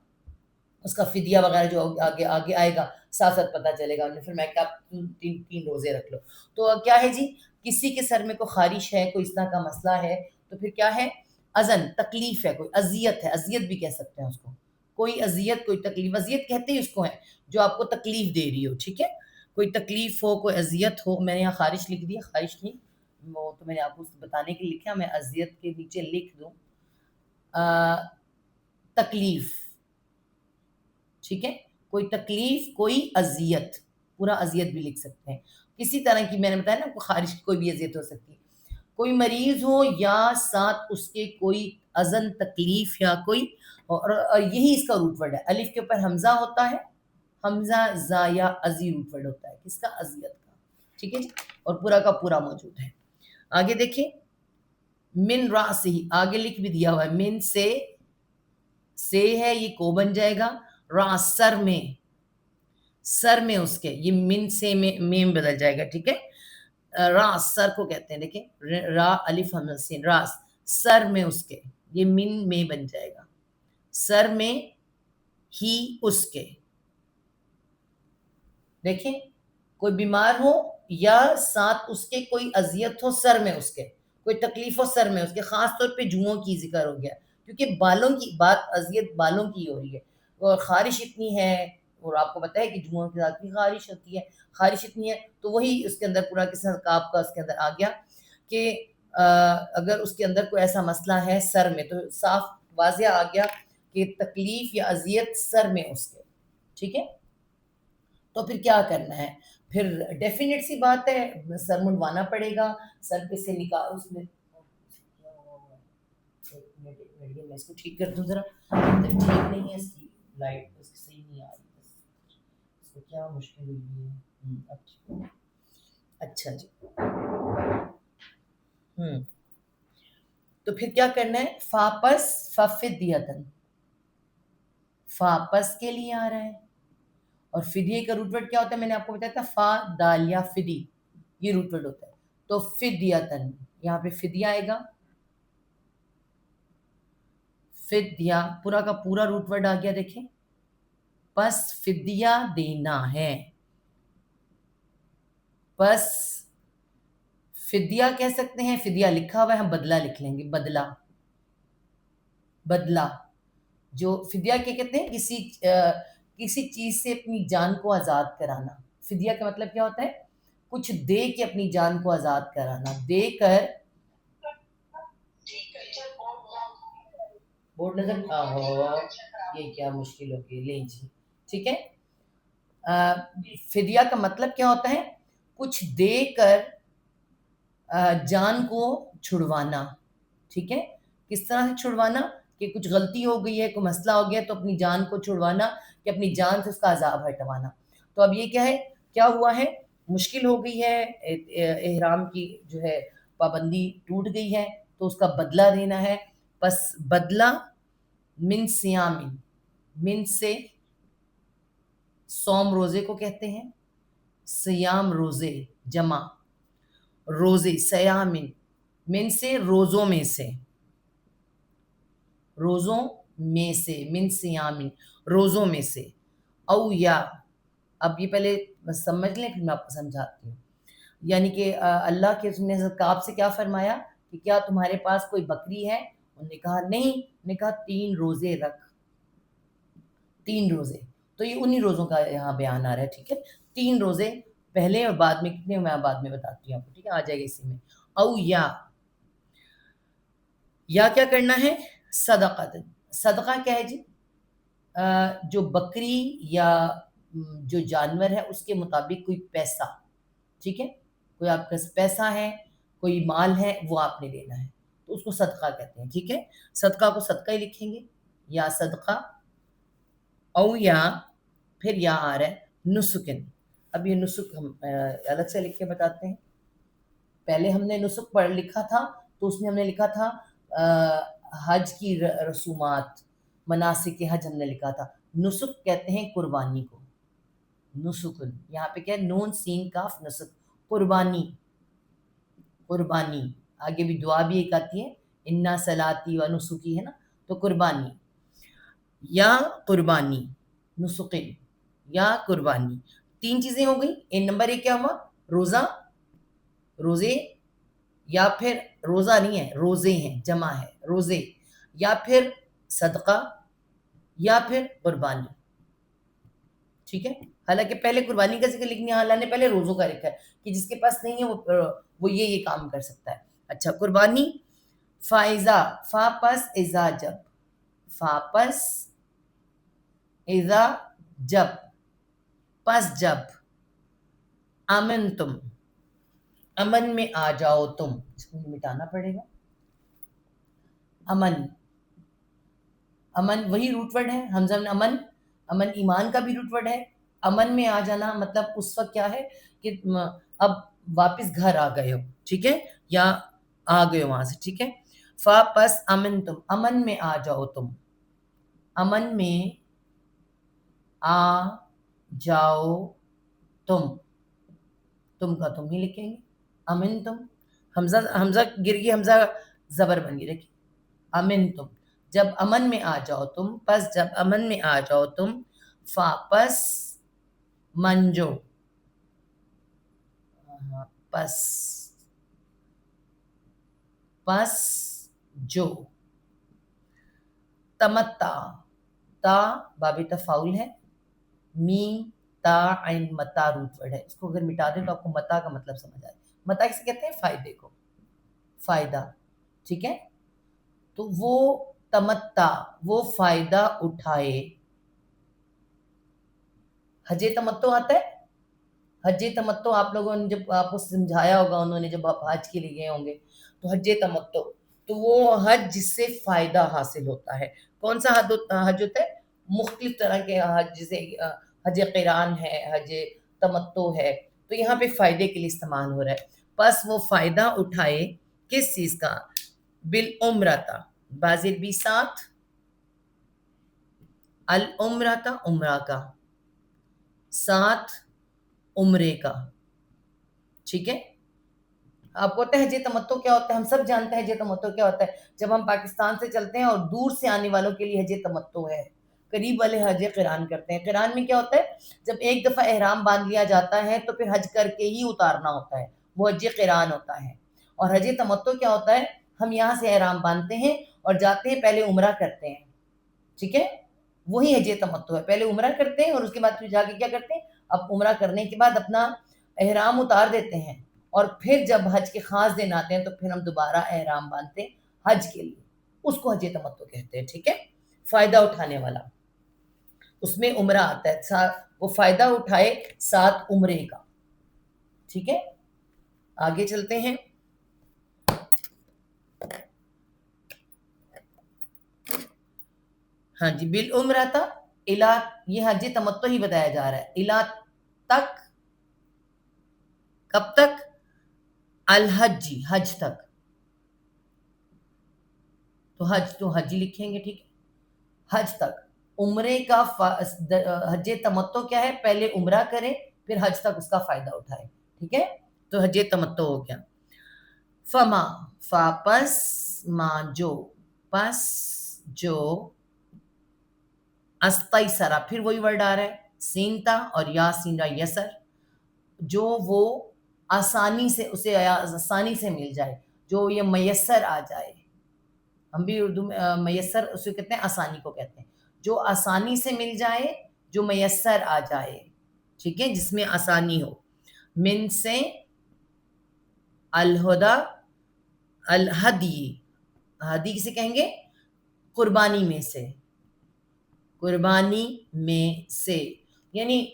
[SPEAKER 1] اس کا فدیہ وغیرہ جو آگے آئے گا، ساتھ ساتھ پتہ چلے گا. انہوں نے فرمایا کہ آپ تین روزے رکھ لو. تو کیا ہے جی، کسی کے سر میں کوئی خارش ہے، کوئی اس طرح کا مسئلہ ہے، تو پھر کیا ہے، اذن، تکلیف ہے، کوئی اذیت ہے، اذیت بھی کہہ سکتے ہیں اس کو، کوئی اذیت، کوئی تکلیف. اذیت کہتے ہیں اس کو ہے جو آپ کو تکلیف دے رہی ہو. ٹھیک ہے، کوئی تکلیف ہو، کوئی اذیت ہو. میں نے یہاں خارش لکھ دیا، خارش نہیں، وہ تو میں نے آپ کو بتانے کے لیے لکھا، میں اذیت کے نیچے لکھ دوں تکلیف. ٹھیک ہے، کوئی تکلیف، کوئی اذیت، پورا اذیت بھی لکھ سکتے ہیں. کسی طرح کی، میں نے بتایا نا، خارش کی کوئی بھی اذیت ہو سکتی ہے. کوئی مریض ہو یا ساتھ اس کے کوئی اذن، تکلیف یا کوئی، اور یہی اس کا روٹ ورڈ ہے. الف کے اوپر حمزہ ہوتا ہے، حمزہ زا یا ازی روٹ ورڈ ہوتا ہے کس کا، اذیت کا. ٹھیک ہے جی، اور پورا کا پورا موجود ہے. آگے دیکھیں، من راسہ، آگے لکھ بھی دیا ہوا ہے، من سے ہے، یہ کو بن جائے گا. راس، سر میں، سر میں اس کے، یہ من سے میں بدل جائے گا. ٹھیک ہے، راس سر کو کہتے ہیں. دیکھیں، را الف حمزہ سین، راس، سر میں اس کے، یہ من میں بن جائے گا. سر میں ہی اس کے. دیکھیں، کوئی بیمار ہو یا ساتھ اس کے کوئی اذیت ہو، سر میں اس کے کوئی تکلیف ہو، سر میں اس کے. خاص طور پہ جوؤں کی ذکر ہو گیا، کیونکہ بالوں کی بات، اذیت بالوں کی ہو رہی ہے. اور خارش اتنی ہے، اور آپ کو پتہ ہے کہ جوؤں کے ساتھ بھی خارش ہوتی ہے، خارش اتنی ہے. تو وہی اس کے اندر پورا قصہ کعب کا اس کے اندر آ گیا کہ اگر اس کے اندر کوئی ایسا مسئلہ ہے سر میں، تو صاف واضح آ گیا کہ تکلیف یا اذیت سر میں اس کے. ٹھیک ہے، تو پھر کیا کرنا ہے؟ پھر ڈیفینیٹ سی بات ہے، سر منڈوانا پڑے گا. سر پہ سے نکال، اس میں میں اس کو ٹھیک کر دوں ذرا، ٹھیک نہیں ہے اس کی لائٹ، اس کی صحیح نہیں آ رہی، اس کو کیا مشکل ہوئی ہے. اچھا جی، تو پھر کیا کرنا ہے؟ فاپس، ففدیتن، فاپس کے لیے آ رہا ہے. اور فدیے کا روٹ ورڈ کیا ہوتا ہے؟ میں نے آپ کو بتایا تھا، فا دالیا فدی، یہ روٹ ورڈ ہوتا ہے. تو فدیتن، یہاں پہ فدیہ آئے گا، فدیہ پورا کا پورا روٹ ورڈ آ گیا. دیکھیں، پس فدیہ دینا ہے. پس فدیہ کہہ سکتے ہیں، فدیہ لکھا ہوا ہے، ہم بدلہ لکھ لیں گے. بدلہ، بدلہ، جو فدیہ کیا کہتے ہیں، کسی چیز سے اپنی جان کو آزاد کرانا. فدیہ کا مطلب کیا ہوتا ہے؟ کچھ دے کے اپنی جان کو آزاد کرانا. دے کر، بورڈ نظر، یہ کیا مشکل ہوگی، لیں جی. ٹھیک ہے، فدیہ کا مطلب کیا ہوتا ہے؟ کچھ دے کر جان کو چھڑوانا. ٹھیک ہے، کس طرح سے چھڑوانا؟ کہ کچھ غلطی ہو گئی ہے، کوئی مسئلہ ہو گیا، تو اپنی جان کو چھڑوانا، کہ اپنی جان سے اس کا عذاب ہٹوانا. تو اب یہ کیا ہے، کیا ہوا ہے؟ مشکل ہو گئی ہے، احرام کی جو ہے پابندی ٹوٹ گئی ہے، تو اس کا بدلہ دینا ہے. بس بدلہ، من سیام، من سے صوم روزے کو کہتے ہیں، سیام روزے، جمع روزے، سیامن، من سے روزوں میں سے، روزوں میں سے، من سیامن، روزوں میں سے. او یا، اب یہ پہلے سمجھ لیں پھر میں آپ کو سمجھاتی ہوں. یعنی کہ اللہ کے نے کعب سے کیا فرمایا کہ کیا تمہارے پاس کوئی بکری ہے؟ انہوں نے کہا نہیں. انہوں نے کہا 3 روزے رکھ. 3 روزے. تو یہ انہی روزوں کا یہاں بیان آ رہا ہے. ٹھیک ہے, 3 روزے پہلے اور بعد میں کتنے میں بعد میں بتاتی ہوں آپ کو. ٹھیک ہے, آ جائے گا اسی میں. او یا کیا کرنا ہے؟ صدقہ. صدقہ کیا ہے جی؟ جو بکری یا جو جانور ہے اس کے مطابق کوئی پیسہ. ٹھیک ہے, کوئی آپ کا پیسہ ہے, کوئی مال ہے, وہ آپ نے دینا ہے, تو اس کو صدقہ کہتے ہیں. ٹھیک ہے, صدقہ کو صدقہ ہی لکھیں گے, یا صدقہ. او یا پھر یا آ رہا ہے نسکن. اب یہ نسک ہم الگ سے لکھ کے بتاتے ہیں. پہلے ہم نے نسک پڑھ لکھا تھا تو اس میں ہم نے لکھا تھا حج کی رسومات, مناسک حج ہم نے لکھا تھا. نسک کہتے ہیں قربانی کو. نسکن, یہاں پہ کیا ہے؟ نون سین کاف نسک, قربانی. قربانی آگے بھی دعا بھی ایک آتی ہے, انا صلاتی و نسکی, ہے نا, تو قربانی یا قربانی. نسقین یا قربانی, 3 چیزیں ہو گئی. نمبر 1 کیا ہوا؟ روزہ, روزے, یا پھر روزہ نہیں ہے, روزے ہیں, جمع ہے روزے, یا پھر صدقہ, یا پھر قربانی. ٹھیک ہے, حالانکہ پہلے قربانی کا ذکر لکھنے, اللہ نے پہلے روزوں کا لکھا ہے کہ جس کے پاس نہیں ہے وہ یہ کام کر سکتا ہے. اچھا, قربانی. فائزہ, فا پس ازا جب, فا پس ازا جب, پس جب, امن تم, امن میں آ جاؤ تم. اس کو مٹانا پڑے گا. امن, امن وہی روٹ ورڈ ہے, حمزہ میں امن. امن ایمان کا بھی روٹ ورڈ ہے. امن میں آ جانا مطلب اس وقت کیا ہے کہ اب واپس گھر آ گئے ہو. ٹھیک ہے, یا آ گئے ہو وہاں سے. ٹھیک ہے, فا پس امن تم, امن میں آ جاؤ تم. امن میں آ جاؤ تم, تم کا تم ہی لکھیں گے. امن تم, حمزہ گر گئی, حمزہ زبر بن گئی. دیکھیں, امن تم, جب امن میں آ جاؤ تم, پس جب امن میں آ جاؤ تم, فا پس منجو, پس پس جو. تمتع, تا باب تفاعل ہے, میم تا عین متا روٹ ورڈ ہے. اس کو اگر مٹا دیں تو آپ کو متا کا مطلب سمجھ آئے. متا کسے کہتے ہیں؟ فائدے کو, فائدہ. ٹھیک ہے, تو وہ تمتع, وہ فائدہ اٹھائے. حج تمتع آتا ہے. حج تمتع آپ لوگوں نے جب آپ کو سمجھایا ہوگا انہوں نے, جب آپ حج کے لیے گئے ہوں گے, تو حج تمتع تو وہ حج جس سے فائدہ حاصل ہوتا ہے. کون سا حج ہوتا ہے؟ مختلف طرح کے حج, جیسے حج قران ہے, حج تمتع ہے, تو یہاں پہ فائدے کے لیے استعمال ہو رہا ہے. پس وہ فائدہ اٹھائے کس چیز کا؟ بالعمرہ, بازر بھی ساتھ, العمرہ عمرہ کا, ساتھ عمرے کا. ٹھیک ہے, آپ کو پتہ ہے حج تمتع کیا ہوتا ہے؟ ہم سب جانتے ہیں حج تمتع کیا ہوتا ہے. جب ہم پاکستان سے چلتے ہیں اور دور سے آنے والوں کے لیے حج تمتع ہے, قریب والے حج قران کرتے ہیں. قران میں کیا ہوتا ہے؟ جب ایک دفعہ احرام باندھ لیا جاتا ہے تو پھر حج کر کے ہی اتارنا ہوتا ہے, وہ حج قران ہوتا ہے. اور حج تمتع کیا ہوتا ہے؟ ہم یہاں سے احرام باندھتے ہیں اور جاتے ہیں, پہلے عمرہ کرتے ہیں. ٹھیک ہے, وہی حج تمتع ہے. پہلے عمرہ کرتے ہیں اور اس کے بعد پھر جا کے کیا کرتے ہیں؟ اب عمرہ کرنے کے بعد اپنا احرام اتار دیتے ہیں, اور پھر جب حج کے خاص دن آتے ہیں تو پھر ہم دوبارہ احرام باندھتے ہیں حج کے لیے. اس کو حج تمتع کہتے ہیں. ٹھیک ہے, فائدہ اٹھانے والا, اس میں عمرہ آتا ہے, وہ فائدہ اٹھائے ساتھ عمرے کا. ٹھیک ہے, آگے چلتے ہیں. ہاں جی, بالعمرہ تھا الا, یہ حج تمتع ہی بتایا جا رہا ہے. الا تک, کب تک؟ الحج, حج تک. تو حج ہی لکھیں گے. ٹھیک ہے, حج تک. عمرے کا حج تمتع کیا ہے؟ پہلے عمرہ کریں پھر حج تک اس کا فائدہ اٹھائے. ٹھیک ہے, تو حج تمتع ہو گیا. فما, فا پس ما جو, پس جو, استیسرا, پھر وہی ورڈ آ رہا ہے, سینتا اور یا سین را یسر, جو وہ آسانی سے, اسے آسانی سے مل جائے, جو یہ میسر آ جائے. ہم بھی اردو میں میسر اسے کہتے ہیں آسانی کو کہتے ہیں, جو آسانی سے مل جائے, جو میسر آ جائے, ٹھیک ہے, جس میں آسانی ہو. من سے الہدا, الہدی, ہدی کسے کہیں گے, قربانی میں سے, قربانی میں سے, یعنی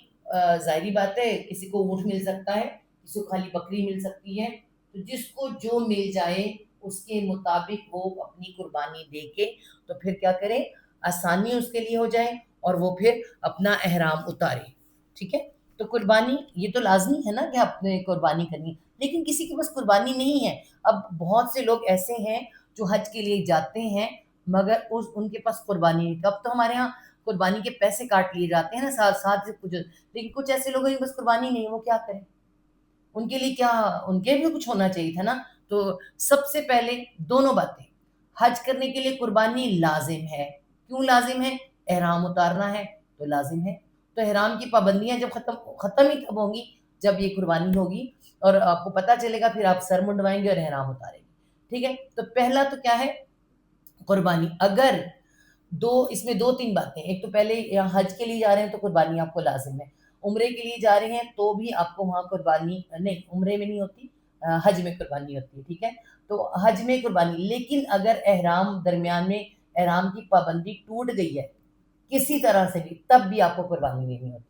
[SPEAKER 1] ظاہری بات ہے کسی کو اونٹ مل سکتا ہے, کسی کو خالی بکری مل سکتی ہے, تو جس کو جو مل جائے اس کے مطابق وہ اپنی قربانی دے کے تو پھر کیا کرے, آسانی اس کے لیے ہو جائے اور وہ پھر اپنا احرام اتارے. ٹھیک ہے, تو قربانی یہ تو لازمی ہے نا کہ آپ نے قربانی کرنی, لیکن کسی کے پاس قربانی نہیں ہے. اب بہت سے لوگ ایسے ہیں جو حج کے لیے جاتے ہیں مگر ان کے پاس قربانی نہیں. اب تو ہمارے ہاں قربانی کے پیسے کاٹ لیے جاتے ہیں نا ساتھ ساتھ سے کچھ, لیکن کچھ ایسے لوگ ہیں بس قربانی نہیں, وہ کیا کریں, ان کے لیے کیا, ان کے بھی کچھ ہونا چاہیے تھا نا. تو سب سے پہلے دونوں باتیں, حج کرنے کے لیے قربانی لازم ہے. کیوں لازم ہے؟ احرام اتارنا ہے تو لازم ہے. تو احرام کی پابندیاں جب ختم ہی کب ہوں گی, جب یہ قربانی ہوگی اور آپ کو پتہ چلے گا, پھر آپ سر منڈوائیں گے اور احرام اتاریں گے. ٹھیک ہے, تو پہلا تو کیا ہے, قربانی. اگر اس میں دو تین باتیں, ایک تو پہلے حج کے لیے جا رہے ہیں تو قربانی آپ کو لازم ہے. عمرے کے لیے جا رہے ہیں تو بھی آپ کو وہاں قربانی نہیں, عمرے میں نہیں ہوتی, حج میں قربانی ہوتی ہے. ٹھیک ہے, تو حج میں قربانی. لیکن اگر احرام درمیان میں احرام کی پابندی ٹوٹ گئی ہے کسی طرح سے بھی, تب بھی آپ کو قربانی نہیں ہوتی.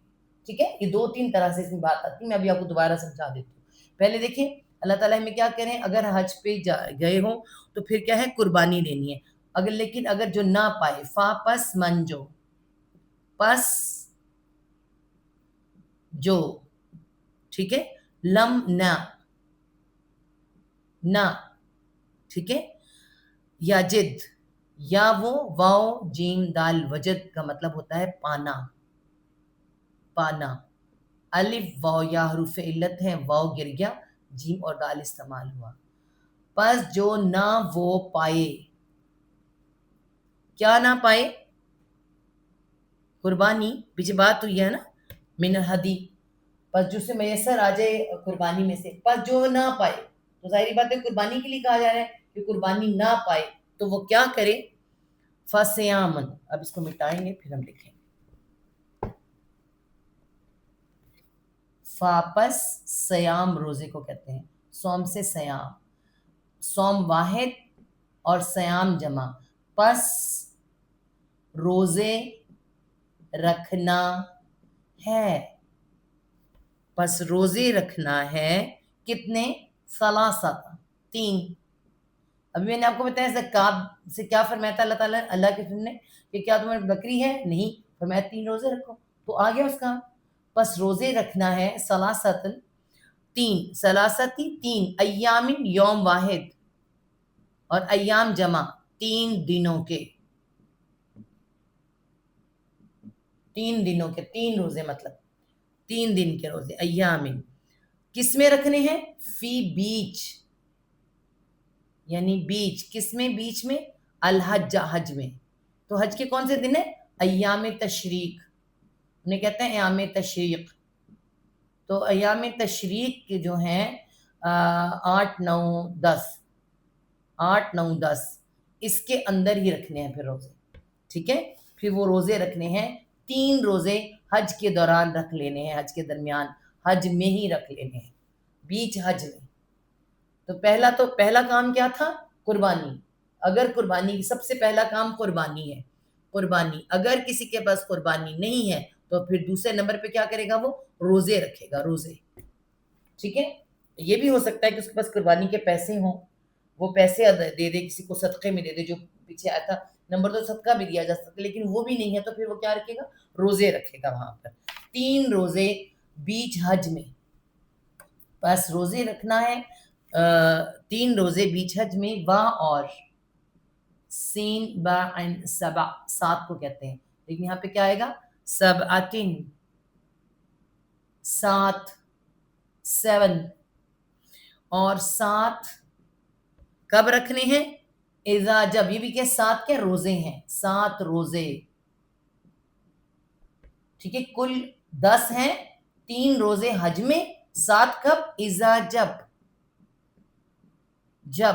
[SPEAKER 1] ٹھیک ہے, یہ دو تین طرح سے اس میں بات آتی ہے, میں ابھی آپ کو دوبارہ سمجھا دیتی ہوں. پہلے دیکھیں اللہ تعالیٰ ہمیں کیا کریں, اگر حج پہ گئے ہوں تو پھر کیا ہے, قربانی لینی ہے. لیکن اگر جو نہ پائے, فا پس منجو, پس جو, ٹھیک ہے, لم نہ, ٹھیک ہے, یا جد, یا وہ, واو جیم دال وجد کا مطلب ہوتا ہے پانا, پانا. الف واو یا حروف علت ہیں, واو گر گیا, جیم اور دال استعمال ہوا. پس جو نہ وہ پائے, کیا نہ پائے, قربانی. پیچھے بات ہوئی ہے نا, من الہدی, پس جو سے میسر آ جائے قربانی میں سے, پس جو نہ پائے, تو ظاہری بات ہے قربانی کے لیے کہا جا رہا ہے کہ قربانی نہ پائے تو وہ کیا کرے, فصیامن. اب اس کو مٹائیں گے پھر ہم لکھیں گے. فاپس سیام روزے کو کہتے ہیں, سوم سے سیام, سوم واحد اور سیام جمع. پس روزے رکھنا ہے, پس روزے رکھنا ہے. کتنے؟ ثلاثۃ, تین. ابھی میں نے آپ کو بتایا زکات سے کیا فرمایا تھا اللہ تعالیٰ, اللہ کے رسول نے, کہ کیا تمہیں بکری ہے؟ نہیں, فرمایا 3 روزے رکھو. تو آ گیا اس کا. پس روزے رکھنا ہے ثلاثۃ, 3, ثلاثتی 3, ایام یوم واحد, اور ایام جمع 3 دنوں کے, 3 دنوں کے, 3 روزے مطلب 3 دن کے روزے. ایامن کس میں رکھنے ہیں؟ فی بیچ, یعنی بیچ, کس میں؟ بیچ میں, الحج, حج میں. تو حج کے کون سے دن ہیں؟ ایام تشریق, انہیں کہتے ہیں ایام تشریق. تو ایام تشریق کے جو ہیں 8, 9, 10, 8, 9, 10 اس کے اندر ہی رکھنے ہیں پھر روزے. ٹھیک ہے, پھر وہ روزے رکھنے ہیں, 3 روزے حج کے دوران رکھ لینے ہیں, حج کے درمیان, حج میں ہی رکھ لینے ہیں, بیچ حج میں. تو پہلا کام کیا تھا؟ قربانی. اگر قربانی, سب سے پہلا کام قربانی ہے, قربانی. اگر کسی کے پاس قربانی نہیں ہے تو پھر دوسرے نمبر پہ کیا کرے گا, وہ روزے رکھے گا, روزے. ٹھیک ہے, یہ بھی ہو سکتا ہے کہ اس کے پاس قربانی کے پیسے ہوں, وہ پیسے دے دے, کسی کو صدقے میں دے دے, جو پیچھے آیا تھا نمبر 2 صدقہ بھی دیا جا سکتا ہے, لیکن وہ بھی نہیں ہے تو پھر وہ کیا رکھے گا, روزے رکھے گا وہاں پر. 3 روزے بیچ حج میں. بس روزے رکھنا ہے 3 روزے بیچ حج میں. وا اور سین با عین سبع, 7 کو کہتے ہیں, لیکن یہاں پہ کیا آئے گا, سبعتن, 7, 7. اور 7 کب رکھنے ہیں؟ اذا, جب. یہ بھی کہ 7 کے روزے ہیں, 7 روزے. ٹھیک ہے, کل 10 ہیں, 3 روزے حج میں, 7 کب؟ اذا, جب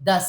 [SPEAKER 1] 10,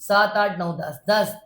[SPEAKER 1] 7 8 9 10, 10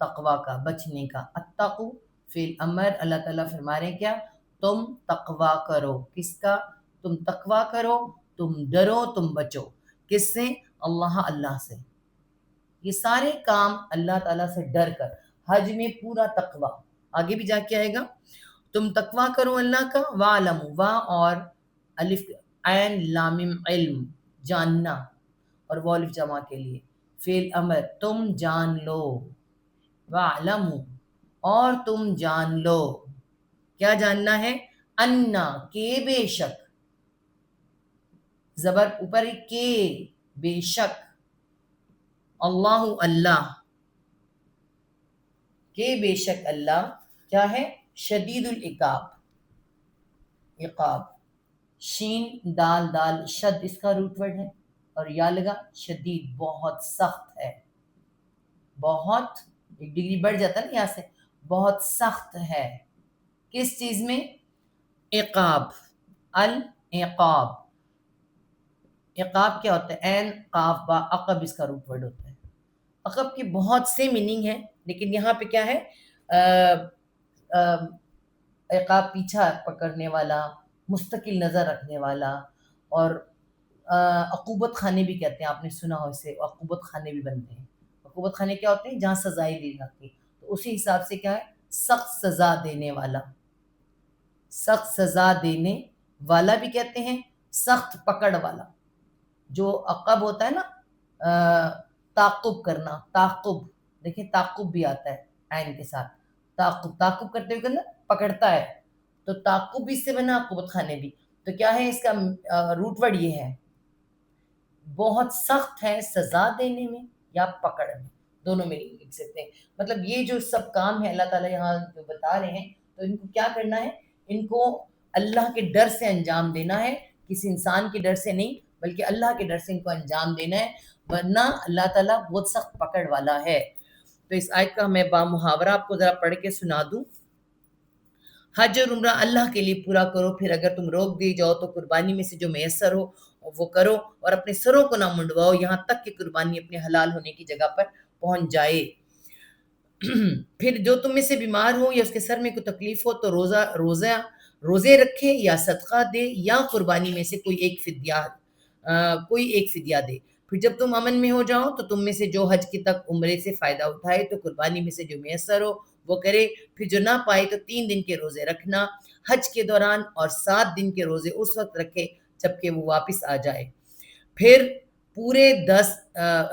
[SPEAKER 1] تقوا کا، بچنے کا. اتقو فعل امر، اللہ تعالیٰ فرما رہے ہیں کیا؟ تم تقوا کرو. کس کا؟ تم تقوا کرو، تم ڈرو، تم بچو. کس سے؟ اللہ سے. یہ سارے کام اللہ تعالیٰ سے ڈر کر. حج میں پورا تقوا، آگے بھی جا کے آئے گا. تم تقوا کرو اللہ کا. وَعْلَمُوا، وا اور الف عین لام علم، جاننا، اور وہ الف جمع کے لیے فعل امر، تم جان لو. وَعْلَمُوا، اور تم جان لو. کیا جاننا ہے؟ انا، کہ بے شک، زبر اوپر کے، بے شک، اللہ اللہ، کہ بے شک اللہ کیا ہے؟ شدید العقاب. عقاب، شین دال دال شد اس کا روٹ ورڈ ہے، اور یا لگا شدید، بہت سخت ہے. بہت ایک ڈگری بڑھ جاتا ہے نا یہاں سے، بہت سخت ہے. کس چیز میں؟ عقاب. العقاب. عقاب کیا ہوتا ہے؟ عین قاف با عقب اس کا روٹ ورڈ ہوتا ہے. عقب کی بہت سے میننگ ہیں، لیکن یہاں پہ کیا ہے؟ عقاب پیچھا پکڑنے والا، مستقل نظر رکھنے والا. اور عقوبت خانے بھی کہتے ہیں، آپ نے سنا ہو اسے، عقوبت خانے بھی بنتے ہیں. عقوبت خانے کیا ہوتے ہیں؟ جہاں سزائیں دی جاتی ہیں. تو اسی حساب سے کیا ہے؟ سخت سزا دینے والا. سخت سزا دینے والا بھی کہتے ہیں، سخت پکڑ والا. جو عقب ہوتا ہے نا، تعقب کرنا، تعقب، دیکھیں تعقب بھی آتا ہے عین کے ساتھ. تعقب کرتے ہوئے کرنا، پکڑتا ہے. تو تعقب بھی اس سے بنا، عقوبت خانے بھی. تو کیا ہے اس کا روٹ ورڈ؟ یہ ہے بہت سخت ہے سزا دینے میں یا پکڑ میں، دونوں میں لکھ سکتے ہیں. مطلب یہ جو سب کام ہے اللہ تعالیٰ یہاں جو بتا رہے ہیں، تو ان کو کیا کرنا ہے؟ ان کو اللہ کے ڈر سے انجام دینا ہے، کسی انسان کے ڈر سے نہیں، بلکہ اللہ کے ڈر سے ان کو انجام دینا ہے، ورنہ اللہ تعالیٰ بہت سخت پکڑ والا ہے. تو اس آیت کا میں با محاورہ آپ کو ذرا پڑھ کے سنا دوں. حج اور عمرہ اللہ کے لیے پورا کرو، پھر اگر تم روک دی جاؤ تو قربانی میں سے جو میسر ہو وہ کرو، اور اپنے سروں کو نہ منڈواؤ یہاں تک کہ قربانی اپنے حلال ہونے کی جگہ پر پہنچ جائے. پھر جو تم میں سے بیمار ہو یا اس کے سر میں کوئی تکلیف ہو تو روزے رکھے یا صدقہ دے یا قربانی میں سے کوئی ایک فدیہ دے. پھر جب تم امن میں ہو جاؤ تو تم میں سے جو حج کی تک عمرے سے فائدہ اٹھائے تو قربانی میں سے جو میسر ہو وہ کرے. پھر جو نہ پائے تو 3 دن کے روزے رکھنا حج کے دوران، اور 7 دن کے روزے اس وقت رکھے جبکہ وہ واپس آ جائے. پھر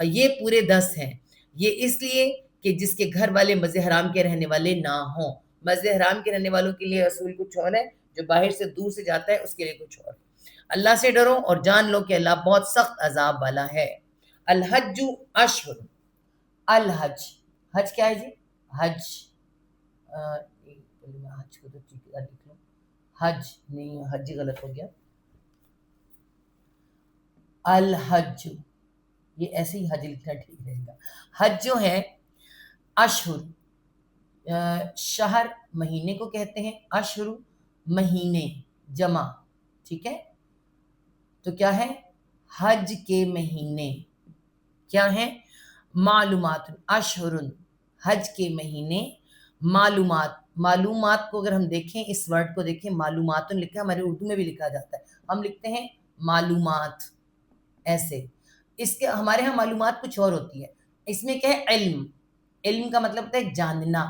[SPEAKER 1] یہ پورے 10 ہیں. یہ اس لیے کہ جس کے گھر والے مسجد حرام کے رہنے والے نہ ہوں. مسجد حرام کے رہنے والوں کے لیے اصول کچھ اور ہے، جو باہر سے دور سے جاتا ہے اس کے لیے کچھ اور. اللہ سے ڈرو اور جان لو کہ اللہ بہت سخت عذاب والا ہے. الحج اشہر. الحج، حج کیا ہے جی؟ حج حج کو تو ٹھیک ہے لکھ لو، حج نہیں، حج غلط ہو گیا. الحج، یہ ایسے ہی حج لکھنا ٹھیک رہے گا. حج جو ہے اشہر، شہر مہینے کو کہتے ہیں، اشہر مہینے جمع، ٹھیک ہے. تو کیا ہے؟ حج کے مہینے کیا ہیں؟ معلومات. اشہر، حج کے مہینے، معلومات کو اگر ہم دیکھیں، اس ورڈ کو دیکھیں، معلومات لکھا ہے، ہمارے اردو میں بھی لکھا جاتا ہے، ہم لکھتے ہیں معلومات ایسے. اس کے ہمارے ہاں معلومات کچھ اور ہوتی ہے. اس میں کیا ہے؟ علم کا مطلب ہوتا ہے جاننا،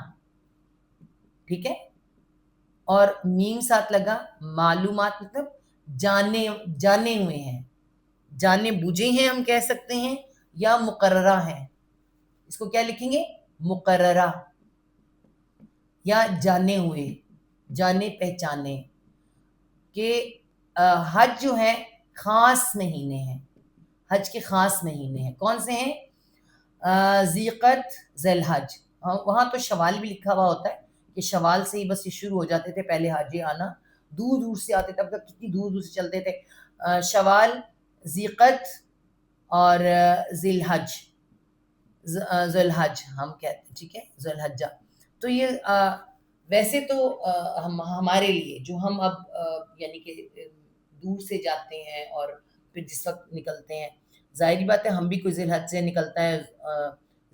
[SPEAKER 1] ٹھیک ہے. اور میم ساتھ لگا، معلومات مطلب جانے ہوئے ہیں، جانے بوجھے ہیں ہم کہہ سکتے ہیں، یا مقررہ ہیں. اس کو کیا لکھیں گے؟ مقررہ، یا جانے ہوئے، جانے پہچانے. کہ حج جو ہے خاص مہینے ہیں، حج کے خاص مہینے ہیں. کون سے ہیں؟ ذی قعدہ، ذی الحج. وہاں تو شوال بھی لکھا ہوا ہوتا ہے کہ شوال سے ہی بس یہ شروع ہو جاتے تھے پہلے حاجی آنا، دور دور سے آتے تھے، اب تک کتنی دور دور سے چلتے تھے. شوال، ذی قعدہ اور ذی الحج، ذی الحج ہم کہتے ہیں، ٹھیک ہے، ذی الحجہ. تو یہ ویسے تو ہمارے لیے جو ہم اب یعنی کہ دور سے جاتے ہیں اور پھر جس وقت نکلتے ہیں، ظاہری بات ہے ہم بھی کوئی ذی الحج سے نکلتا ہے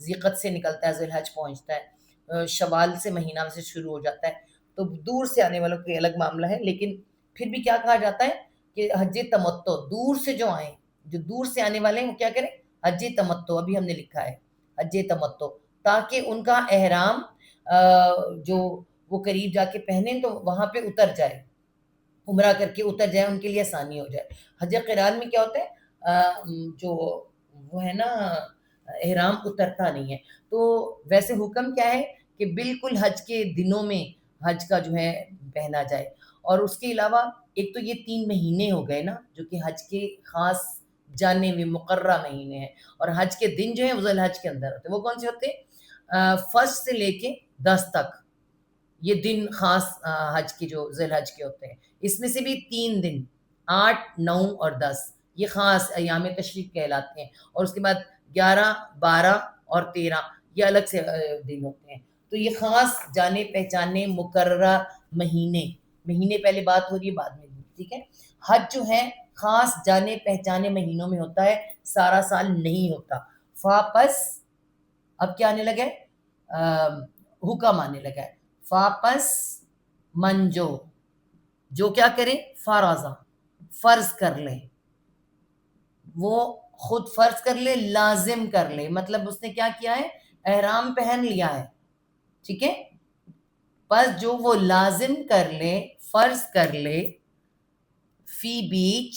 [SPEAKER 1] ذیقت سے نکلتا ہے ذی الحج پہنچتا ہے، شوال سے مہینہ سے شروع ہو جاتا ہے، تو دور سے آنے والوں کے الگ معاملہ ہے، لیکن پھر بھی کیا کہا جاتا ہے کہ حج تمتع، دور سے جو آئیں، جو دور سے آنے والے ہیں وہ کیا کریں، حج تمتع، ابھی ہم نے لکھا ہے حج تمتع، تاکہ ان کا احرام جو وہ قریب جا کے پہنیں تو وہاں پہ اتر جائے، عمرہ کر کے اتر جائے، ان کے لیے آسانی ہو جائے۔ حج قران میں کیا ہوتا ہے، جو وہ ہے نا احرام اترتا نہیں ہے، تو ویسے حکم کیا ہے کہ بالکل حج کے دنوں میں حج کا جو ہے پہنا جائے۔ اور اس کے علاوہ ایک تو یہ 3 مہینے ہو گئے نا جو کہ حج کے خاص جانے میں مقررہ مہینے ہیں، اور حج کے دن جو ہیں وہ ذی الحج کے اندر ہوتے ہیں، وہ کون سے ہوتے ہیں، فرسٹ سے لے کے 10 تک، یہ دن خاص حج کے جو ذی الحج کے ہوتے ہیں، اس میں سے بھی 3 دن 8، 9 اور 10 یہ خاص ایام تشریق کہلاتے ہیں، اور اس کے بعد 11، 12 اور 13 یہ الگ سے دن ہوتے ہیں۔ تو یہ خاص جانے پہچانے مقررہ مہینے پہلے بات ہو رہی ہے، بعد میں ٹھیک ہے۔ حج جو ہے خاص جانے پہچانے مہینوں میں ہوتا ہے، سارا سال نہیں ہوتا۔ فاپس اب کیا آنے لگا ہے، حکم آنے لگا ہے، فاپس منجو، جو کیا کرے، فرضا، فرض کر لے، وہ خود فرض کر لے، لازم کر لے، مطلب اس نے کیا کیا ہے، احرام پہن لیا ہے، ٹھیک ہے، بس جو وہ لازم کر لے، فرض کر لے، فی بیچ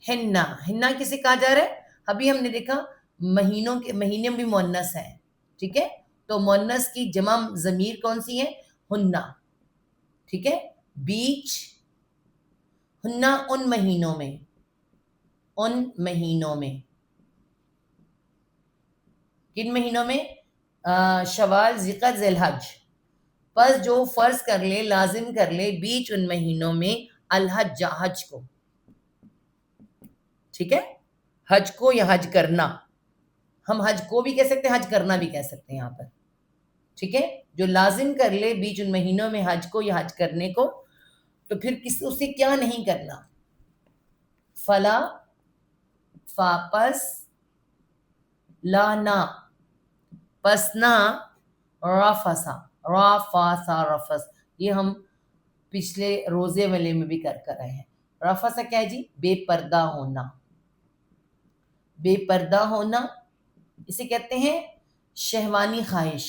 [SPEAKER 1] ہننا، ہننا کسے کہا جا رہا ہے، ابھی ہم نے دیکھا مہینے بھی مؤنث ہیں، ٹھیک ہے، تو مؤنث کی جمع ضمیر کون سی ہے، ہننا، ٹھیک ہے، بیچ ہننا، ان مہینوں میں کن مہینوں میں، شوال، ذیقعد، ذی الحج، پس جو فرض کر لے، لازم کر لے، بیچ ان مہینوں میں، الحج، حج کو، ٹھیک ہے، حج کو یا حج کرنا، ہم حج کو بھی کہہ سکتے ہیں، حج کرنا بھی کہہ سکتے ہیں یہاں پر، ٹھیک ہے، جو لازم کر لے بیچ ان مہینوں میں حج کو یا حج کرنے کو، تو پھر اسے کیا نہیں کرنا، فلا، فاپس، لانا، پسنا، رفس، یہ ہم پچھلے روزے والے میں بھی کر رہے ہیں۔ رفسا کیا ہے جی، بے پردہ ہونا، بے پردہ ہونا، اسے کہتے ہیں شہوانی خواہش،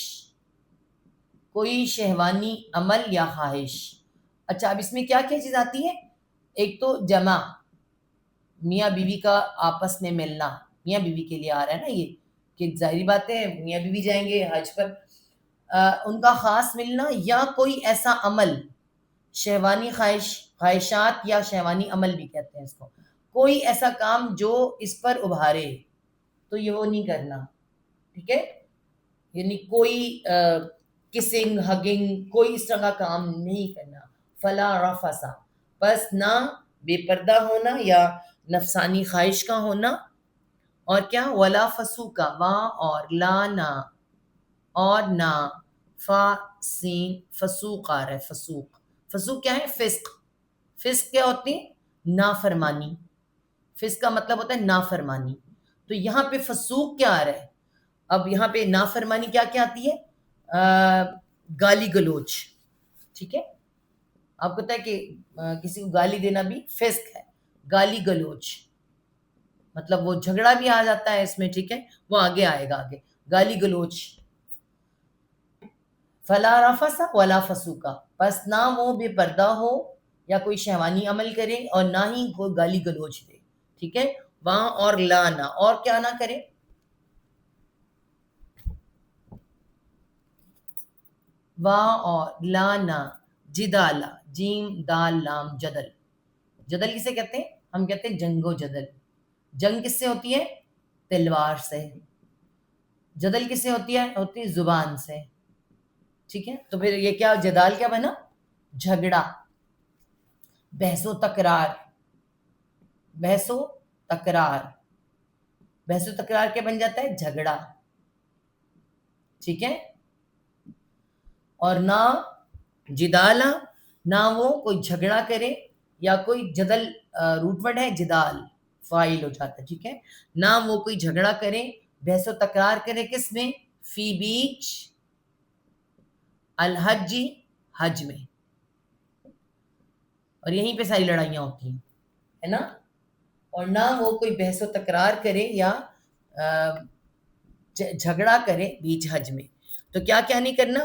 [SPEAKER 1] کوئی شہوانی عمل یا خواہش۔ اچھا، اب اس میں کیا کیا چیز آتی ہے، ایک تو جمع، میاں بیوی کا آپس میں ملنا، میاں بیوی کے لیے آ رہا ہے نا یہ، کہ ظاہری بات ہے میاں بیوی جائیں گے حج پر، ان کا خاص ملنا، یا کوئی ایسا عمل، شہوانی خواہشات یا شہوانی عمل بھی کہتے ہیں اس کو، کوئی ایسا کام جو اس پر ابھارے، تو یہ وہ نہیں کرنا، ٹھیک ہے، یعنی کوئی کسنگ، ہگنگ، کوئی اس طرح کا کام نہیں کرنا، فلا رفسا، بس نہ بے پردہ ہونا یا نفسانی خواہش کا ہونا، اور کیا، ولا فسوقا، وہاں اور لانا، اور نہ، فا سین، فسوق آ رہا ہے، فسوق کیا ہے، فسق کیا ہوتی ہے، نافرمانی، فسق کا مطلب ہوتا ہے نافرمانی، تو یہاں پہ فسوق کیا آ رہا ہے، اب یہاں پہ نافرمانی کیا کیا آتی ہے، گالی گلوچ، ٹھیک ہے، آپ کو پتا ہے کہ کسی کو گالی دینا بھی فسق ہے، گالی گلوچ، مطلب وہ جھگڑا بھی آ جاتا ہے اس میں، ٹھیک ہے، وہ آگے آئے گا، آگے گالی گلوچ، فلا رفس ولا فسوقا، بس نہ وہ بے پردہ ہو یا کوئی شہوانی عمل کرے، اور نہ ہی کوئی گالی گلوچ دے، ٹھیک ہے، وہاں اور لانا، اور کیا نہ کرے، وہاں اور لانا، جدالا، جیم دال لام، جدل، جدل کسے کہتے ہیں، ہم کہتے ہیں جنگ و جدل، جنگ کس سے ہوتی ہے، تلوار سے، جدل کس سے ہوتی ہے زبان سے، ٹھیک ہے، تو پھر یہ کیا، جدال کیا بنا، جھگڑا، بحث و تکرار، بحث و تکرار کیا بن جاتا ہے، جھگڑا، ٹھیک ہے، اور نہ جدالا، نہ وہ کوئی جھگڑا کرے، یا کوئی جدل، روٹ ورڈ ہے جدال، فاعل ہو جاتا ہے، ٹھیک ہے، نہ وہ کوئی جھگڑا کرے، بحث و تکرار کرے کس میں؟ فی بیچ الحج، حج میں، اور یہیں پہ ساری لڑائیاں ہوتی ہیں، ہے نا؟ اور نہ وہ کوئی بحث و تکرار کرے یا جھگڑا کرے بیچ حج میں. تو کیا نہیں کرنا؟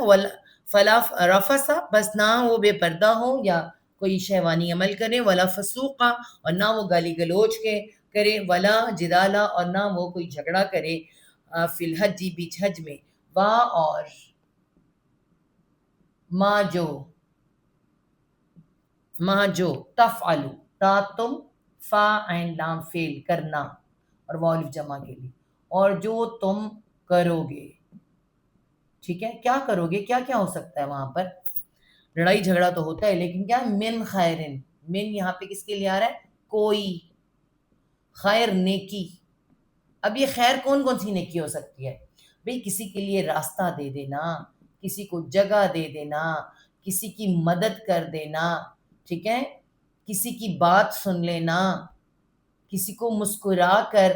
[SPEAKER 1] فلا رفسا، بس نہ وہ بے پردہ ہو یا کوئی شہوانی عمل کرے، ولا فسوقا، اور نہ وہ گالی گلوچ کے کرے، ولا جدالا، اور نہ وہ کوئی جھگڑا کرے فی الحج، بیچ حج میں. اور ما جو تفعلو، تا تم، فا عین لام فعل کرنا اور واو جمع کے لیے، اور جو تم کرو گے. ٹھیک ہے، کیا کرو گے؟ کیا ہو سکتا ہے وہاں پر؟ لڑائی جھگڑا تو ہوتا ہے، لیکن کیا؟ من خیرن، من یہاں پہ کس کے لیے آ رہا ہے؟ کوئی خیر، نیکی. اب یہ خیر کون سی نیکی ہو سکتی ہے بھئی؟ کسی کے لیے راستہ دے دینا، کسی کو جگہ دے دینا، کسی کی مدد کر دینا، ٹھیک ہے، کسی کی بات سن لینا، کسی کو مسکرا کر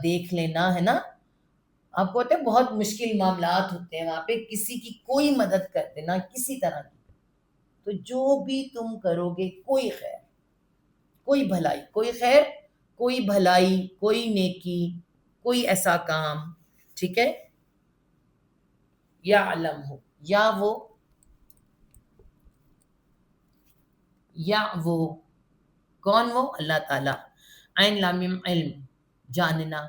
[SPEAKER 1] دیکھ لینا، ہے نا؟ آپ کو پتہ ہے بہت مشکل معاملات ہوتے ہیں وہاں پہ، کسی کی کوئی مدد کر دینا کسی طرح کی. تو جو بھی تم کرو گے، کوئی خیر، کوئی بھلائی، کوئی خیر، کوئی بھلائی، کوئی نیکی، کوئی ایسا کام، ٹھیک ہے، یا علم ہو، یا وہ کون؟ وہ اللہ تعالیٰ. عین لام میم علم، جاننا،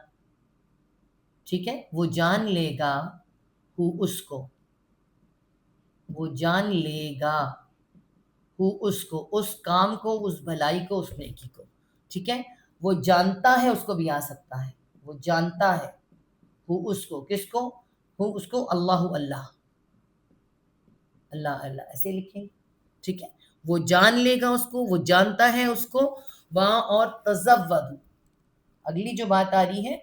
[SPEAKER 1] ٹھیک ہے، وہ جان لے گا، اس کو، وہ جان لے گا اس کو، اس کام کو، اس بھلائی کو، اس نیکی کو. ٹھیک ہے، وہ جانتا ہے، اس کو بھی آ سکتا ہے، وہ جانتا ہے اس کو، کس کو؟ اس کو، اللہ اللہ ایسے لکھیں. ٹھیک ہے، وہ جان لے گا اس کو، وہ جانتا ہے اس کو. وہاں اور تزودوا، اگلی جو بات آ رہی ہے،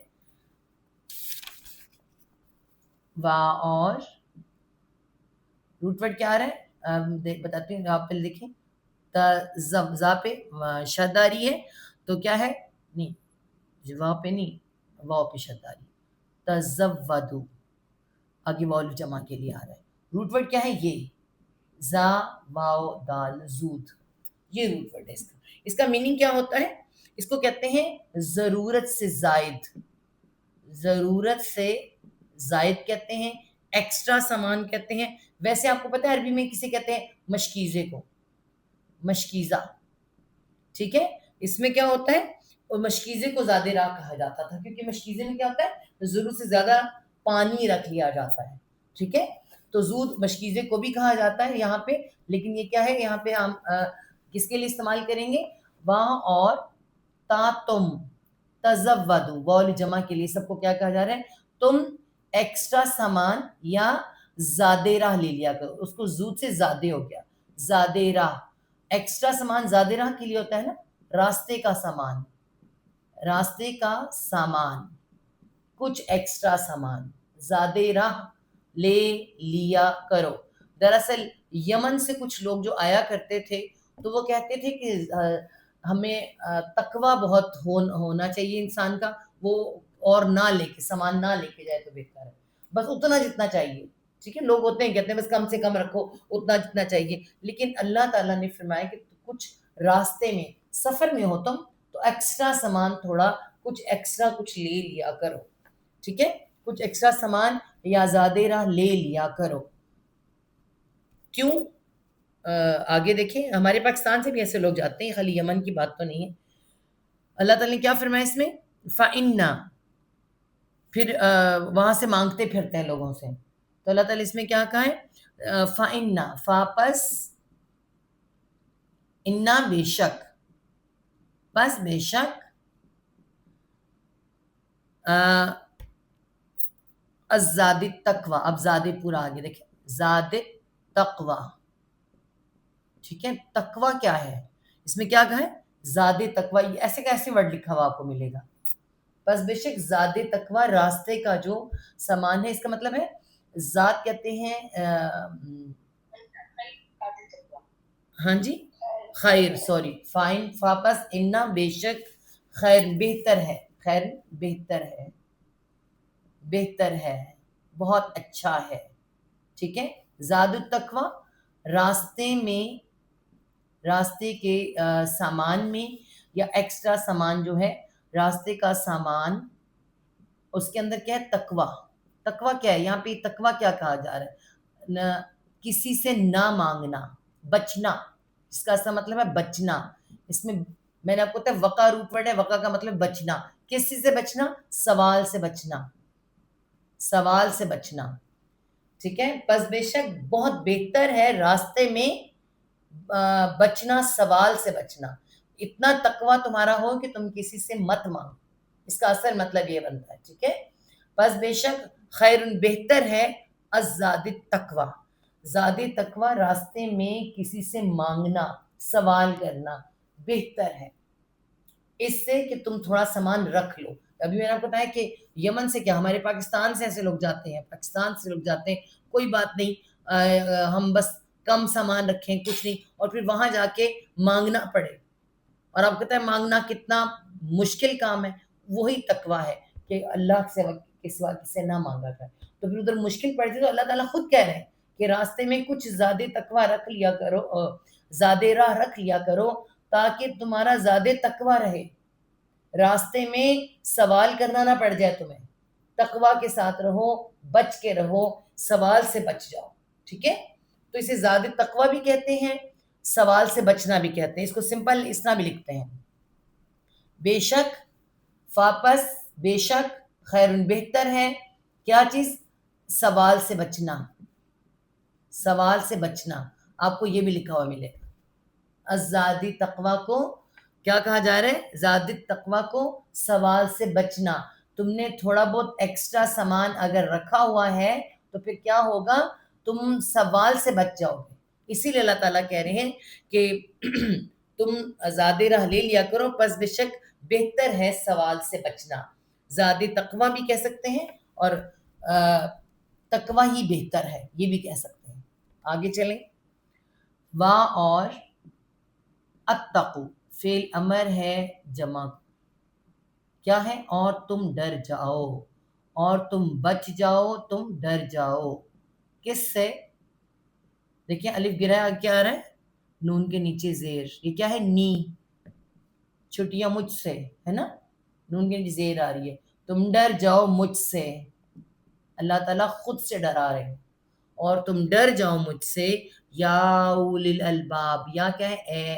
[SPEAKER 1] اور روٹ ورڈ کیا آ رہا ہے بتاتی ہوں، آپ پہلے دیکھیں. زا پہ شد آ رہی ہے، تو کیا ہے؟ نہیں، واو پہ نہیں، واو پہ شد آ رہی ہے. تزودوا، آگے واو جمع کے لیے آ رہا ہے. روٹ ورڈ کیا ہے؟ یہ زا واو دال زود، یہ روٹ ورڈ ہے اس کا. اس کا میننگ کیا ہوتا ہے؟ اس کو کہتے ہیں ضرورت سے زائد، ضرورت سے زائد کہتے ہیں، ایکسٹرا سامان کہتے ہیں. ویسے آپ کو پتہ ہے عربی میں کسے کہتے ہیں؟ مشکیزے کو، مشکیزہ. ٹھیک ہے، اس میں کیا ہوتا ہے؟ اور مشکیزے کو زیادہ راہ کہا جاتا تھا، کیونکہ مشکیزے میں کیا ہوتا ہے؟ ضرورت سے زیادہ پانی رکھ لیا جاتا ہے. ٹھیک ہے، تو زود مشکیزے کو بھی کہا جاتا ہے یہاں پہ. لیکن یہ کیا ہے یہاں پہ ہم کس کے لیے استعمال کریں گے؟ وہاں اور تا تم، تزودوا، واو جمع کے لیے سب کو کیا کہا جا رہا ہے؟ تم ایکسٹرا سامان یا زیادہ راہ لے لیا کرو. اس کو زود سے زیادہ ہو گیا، زیادہ راہ. ایکسٹرا سامان زیادہ راہ کے لیے ہوتا ہے نا، راستے کا سامان، راستے کا سامان، کچھ ایکسٹرا سامان، زیادہ راہ لے لیا کرو. دراصل یمن سے کچھ لوگ جو آیا کرتے تھے تو وہ کہتے تھے کہ ہمیں تقوی بہت ہونا چاہیے انسان کا، وہ اور نہ لے کے سامان نہ لے کے جائے تو بہتر ہے، بس اتنا جتنا چاہیے. ٹھیک ہے، لوگ ہوتے ہیں کہتے ہیں بس کم سے کم رکھو، اتنا جتنا چاہیے. لیکن اللہ تعالیٰ نے فرمایا کہ کچھ راستے میں، سفر میں ہو تم تو ایکسٹرا سامان تھوڑا، کچھ ایکسٹرا کچھ لے لیا کرو. ٹھیک ہے، کچھ ایکسٹرا سامان یا زیادہ راہ لے لیا کرو. کیوں؟ آگے دیکھیں، ہمارے پاکستان سے بھی ایسے لوگ جاتے ہیں، خالی یمن کی بات تو نہیں ہے. اللہ تعالیٰ نے کیا فرمایا اس میں؟ فَإِنَّا، پھر وہاں سے مانگتے پھرتے ہیں لوگوں سے. تو اللہ تعالیٰ اس میں کیا کہا ہے؟ فَإِنَّا، فاپس، انا بے شک، بس بے شک، ازاد تقوی، اب زاد پورا آگے دیکھیں، زاد تقوی. ٹھیک ہے، تقوی کیا ہے؟ اس میں کیا کہا ہے؟ زاد تقوی. ایسے کیسے ورڈ لکھا ہوا آپ کو ملے گا؟ بس بے شک زاد تقوی، راستے کا جو سامان ہے. اس کا مطلب ہے ذات کہتے ہیں ہاں جی، خیر، سوری، فائن، فاپس انا بے شک، خیر بہتر ہے، خیر بہتر ہے. بہتر ہے، بہت اچھا ہے، ٹھیک ہے. زاد التقویٰ راستے کے سامان میں یا ایکسٹرا سامان جو ہے راستے کا سامان، اس کے اندر کیا ہے؟ تقویٰ. تقویٰ کیا ہے یہاں پہ؟ تقویٰ کیا کہا جا رہا ہے؟ کسی سے نہ مانگنا، بچنا. اس کا اصل مطلب ہے بچنا. اس میں نے آپ کو بتایا وقع روٹ ورڈ ہے. وقع کا مطلب بچنا. کس چیز سے بچنا؟ سوال سے بچنا. سوال سے بچنا، ٹھیک ہے. پس بے شک بہت بہتر ہے راستے میں بچنا، سوال سے بچنا. اتنا تقویٰ تمہارا ہو کہ تم کسی سے مت مانگو. اس کا اصل مطلب یہ بنتا ہے، ٹھیک ہے. پس بے شک خیر بہتر ہے ازاد تقویٰ، زاد تقویٰ راستے میں کسی سے مانگنا، سوال کرنا بہتر ہے اس سے کہ تم تھوڑا سامان رکھ لو. ابھی میں نے آپ کو بتایا کہ یمن سے کیا، ہمارے پاکستان سے ایسے لوگ جاتے ہیں، پاکستان سے لوگ جاتے ہیں، کوئی بات نہیں، ہم بس کم سامان رکھیں، کچھ نہیں، اور پھر وہاں جا کے مانگنا پڑے. اور آپ کہتے ہیں مانگنا کتنا مشکل کام ہے. وہی تقویٰ ہے کہ اللہ سے سوا کسی نہ مانگا کر. تو پھر ادھر مشکل پڑتی تو اللہ تعالیٰ خود کہہ رہے ہیں کہ راستے میں کچھ زیادہ تقویٰ رکھ لیا کرو، زیادہ راہ رکھ لیا کرو تاکہ تمہارا زیادہ تقویٰ رہے، راستے میں سوال کرنا نہ پڑ جائے تمہیں. تقویٰ کے ساتھ رہو، بچ کے رہو، سوال سے بچ جاؤ، ٹھیک ہے. تو اسے زیادہ تقویٰ بھی کہتے ہیں، سوال سے بچنا بھی کہتے ہیں. اس کو سمپل اس طرح بھی لکھتے ہیں، بے شک واپس بے شک خیر بہتر ہے کیا چیز؟ سوال سے بچنا. سوال سے بچنا آپ کو یہ بھی لکھا ہوا ملے گا. ازادی تقویٰ کو کیا کہا جا رہا ہے؟ زاد تقویٰ کو سوال سے بچنا. تم نے تھوڑا بہت ایکسٹرا سامان اگر رکھا ہوا ہے تو پھر کیا ہوگا؟ تم سوال سے بچ جاؤ گے. اسی لیے اللہ تعالیٰ کہہ رہے ہیں کہ تم زاد راہ لے لیا کرو، پس بے شک بہتر ہے سوال سے بچنا. زاد تقویٰ بھی کہہ سکتے ہیں اور تقویٰ ہی بہتر ہے یہ بھی کہہ سکتے ہیں. آگے چلیں. وا اور اتقو فعل امر ہے جمع، کیا ہے؟ اور تم ڈر جاؤ، اور تم بچ جاؤ، تم ڈر جاؤ. کس سے؟ دیکھیں الف گرا ہے، کیا آ رہا ہے؟ نون کے نیچے زیر. یہ کیا ہے؟ نی. چھٹیاں مجھ سے ہے نا، نون کے نیچے زیر آ رہی ہے. تم ڈر جاؤ مجھ سے. اللہ تعالیٰ خود سے ڈرا رہے ہیں. اور تم ڈر جاؤ مجھ سے یا اولی الالباب. یا کیا ہے؟ اے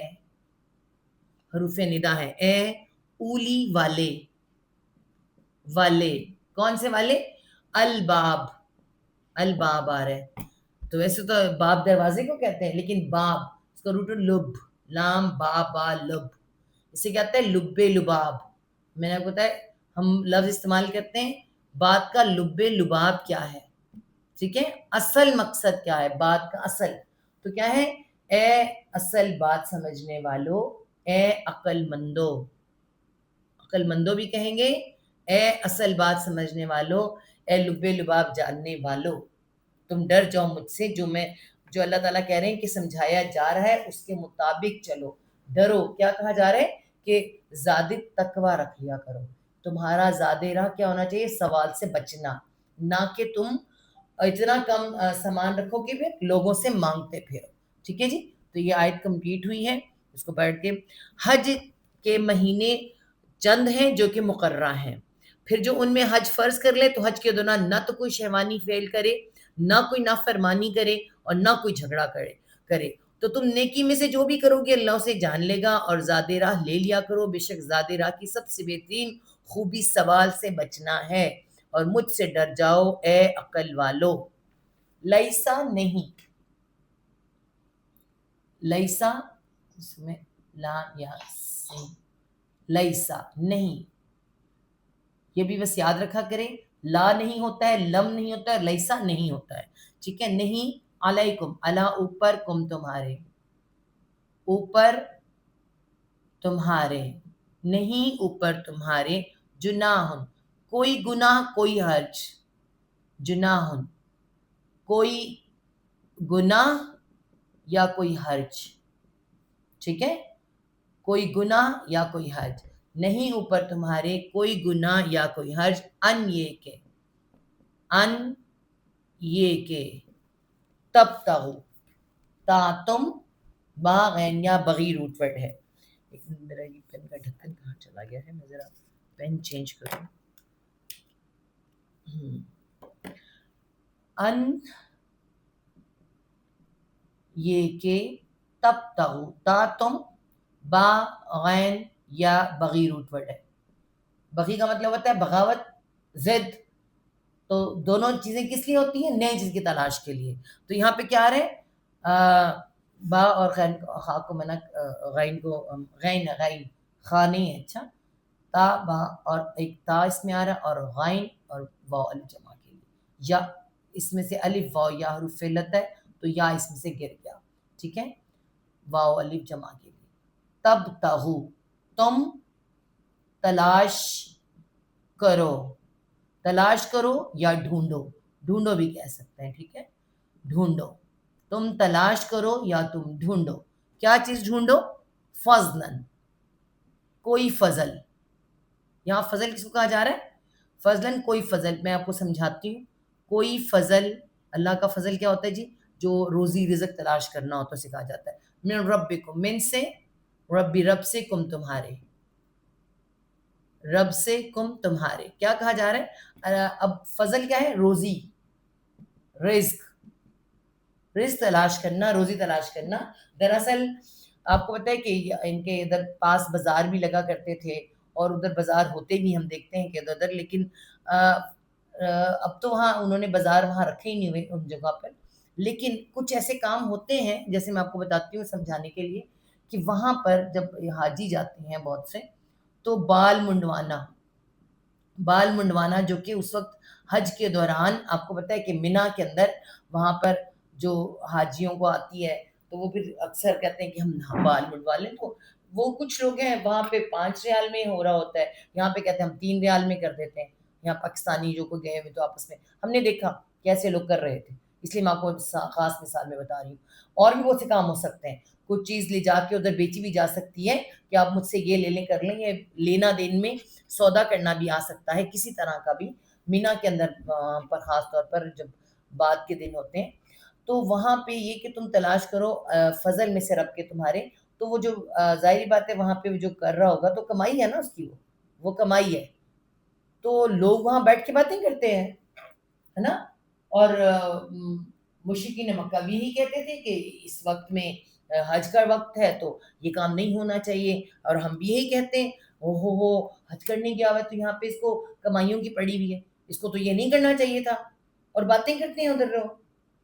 [SPEAKER 1] حروف ندا ہے. اے اولی والے، والے کون سے والے؟ الباب. الباب آ رہا ہے. تو ویسے تو باب دروازے کو کہتے ہیں، لیکن باب اس کا روٹ لب، لام با با لب، اسے کہتے ہیں لب لباب. میں نے آپ کو بتایا ہم لفظ استعمال کرتے ہیں بات کا لب لباب کیا ہے، ٹھیک ہے. اصل مقصد کیا ہے بات کا؟ اصل تو کیا ہے؟ اے اصل بات سمجھنے والو، اے عقل مندو. عقل مندو بھی کہیں گے. اے اصل بات سمجھنے والو، اے لب لباب جاننے والو، تم ڈر جاؤ مجھ سے. جو اللہ تعالیٰ کہہ رہے ہیں کہ سمجھایا جا رہا ہے اس کے مطابق چلو، ڈرو. کیا کہا جا رہا ہے؟ کہ زیادہ تقویٰ رکھ لیا کرو. تمہارا زیادہ راہ کیا ہونا چاہیے؟ سوال سے بچنا، نہ کہ تم اتنا کم سامان رکھو کہ پھر لوگوں سے مانگتے پھرو. ٹھیک ہے جی. تو یہ آیت کمپلیٹ ہوئی ہے. اس کو بیٹھ کے حج کے مہینے چند ہیں جو کہ مقررہ ہیں. پھر جو ان میں حج فرض کر لے تو حج کے دوران نہ تو کوئی شہوانی فعل کرے، نہ کوئی نافرمانی کرے، اور نہ کوئی جھگڑا کرے. تو تم نیکی میں سے جو بھی کرو گے اللہ اسے جان لے گا. اور زیادہ راہ لے لیا کرو، بے شک زیادہ راہ کی سب سے بہترین خوبی سوال سے بچنا ہے. اور مجھ سے ڈر جاؤ اے عقل والو. لیسا نہیں، لیسا اس میں لا یا سی، لیسا نہیں. یہ بھی بس یاد رکھا کریں، لا نہیں ہوتا ہے، لم نہیں ہوتا ہے، لیسا نہیں ہوتا ہے. ٹھیک ہے. نہیں علیکم، علی اوپر، کم تمہارے، اوپر تمہارے، نہیں اوپر تمہارے، جناحن کوئی گناہ کوئی حرج، جناحن کوئی گناہ یا کوئی حرج. ٹھیک ہے. کوئی گناہ یا کوئی حرج، نہیں اوپر تمہارے کوئی گناہ یا کوئی حرج، ان یہ کہ ان یہ کہ تب تغو تا تم با غین یا بغیر روٹ ورڈ ہے. ایک منٹ میرا یہ پین کا ڈھکن کہاں چلا گیا ہے, میں ذرا پین چینج کروں. ان یہ کہ تب تغو تا تم با غین یا بغیر روٹ ورڈ ہے. بغی کا مطلب ہوتا ہے بغاوت, زد. تو دونوں چیزیں کس لیے ہوتی ہیں؟ نئے چیز کی تلاش کے لیے. تو یہاں پہ کیا آ رہے ہیں؟ با اور غین خا کو منع, غین کو غین خا نہیں ہے. اچھا, تا با اور ایک تا اس میں آ رہا ہے, اور غین اور واو الف جمع کے لیے. یا اس میں سے الف واو یا حروف علت ہے تو یا اس میں سے گر گیا. ٹھیک ہے, واو الف جمع کے لیے. تب تغو تم تلاش کرو, تلاش کرو یا ڈھونڈو, ڈھونڈو بھی کہہ سکتے ہیں. ٹھیک ہے, ڈھونڈو, تم تلاش کرو یا تم ڈھونڈو. کیا چیز ڈھونڈو؟ فضلاً, کوئی فضل. یہاں فضل کس کو کہا جا رہا ہے؟ فضلاً کوئی فضل. میں آپ کو سمجھاتی ہوں. کوئی فضل, اللہ کا فضل کیا ہوتا ہے جی؟ جو روزی رزق تلاش کرنا ہوتا ہے, سکھا جاتا ہے. من ربکم, من سے, ربی رب سے, کم تمہارے, رب سے, کم تمہارے. کیا کہا جا رہا ہے؟ اب فضل کیا ہے؟ روزی, رزق, رزق تلاش کرنا, روزی تلاش کرنا. دراصل آپ کو پتہ ہے کہ ان کے ادھر پاس بازار بھی لگا کرتے تھے, اور ادھر بازار ہوتے بھی ہم دیکھتے ہیں کہ ادھر ادھر, لیکن اب تو وہاں انہوں نے بازار وہاں رکھے ہی نہیں ہوئے ان جگہ پر. لیکن کچھ ایسے کام ہوتے ہیں, جیسے میں آپ کو بتاتی ہوں سمجھانے کے لیے, کہ وہاں پر جب حاجی جاتے ہیں بہت سے, تو بال منڈوانا, بال منڈوانا جو کہ اس وقت حج کے دوران آپ کو پتہ ہے کہ منی کے اندر وہاں پر جو حاجیوں کو آتی ہے, تو وہ پھر اکثر کہتے ہیں کہ ہم بال منڈوا لیں. تو وہ کچھ لوگ ہیں وہاں پہ 5 ریال میں ہو رہا ہوتا ہے, یہاں پہ کہتے ہیں ہم 3 ریال میں کر دیتے ہیں. یہاں پاکستانی جو کو گئے ہوئے تو آپس میں ہم نے دیکھا کیسے لوگ کر رہے تھے, اس لیے میں آپ کو خاص مثال میں بتا رہی ہوں. اور بھی بہت سے کام ہو سکتے ہیں. کچھ چیز لے جا کے ادھر بیچی بھی جا سکتی ہے کہ آپ مجھ سے یہ لے لیں, کر لیں. یہ لینا دین میں سودا کرنا بھی آ سکتا ہے کسی طرح کا بھی. مینا کے اندر پر خاص طور پر جب بعد کے دن ہوتے ہیں, تو وہاں پہ یہ کہ تم تلاش کرو فضل میں سے رب کے تمہارے. تو وہ جو ظاہری بات ہے وہاں پہ جو کر رہا ہوگا تو کمائی ہے نا اس کی, وہ کمائی ہے. تو لوگ وہاں بیٹھ کے باتیں کرتے ہیں, ہے نا. اور مشرکین مکہ بھی یہی کہتے تھے کہ اس وقت میں حج کا وقت ہے تو یہ کام نہیں ہونا چاہیے. اور ہم بھی یہی کہتے ہیں, ہو حج کرنے کی آوت تو یہاں پہ اس کو کمائیوں کی پڑی ہوئی ہے, اس کو تو یہ نہیں کرنا چاہیے تھا. اور باتیں کرتے ہیں ادھر رہو.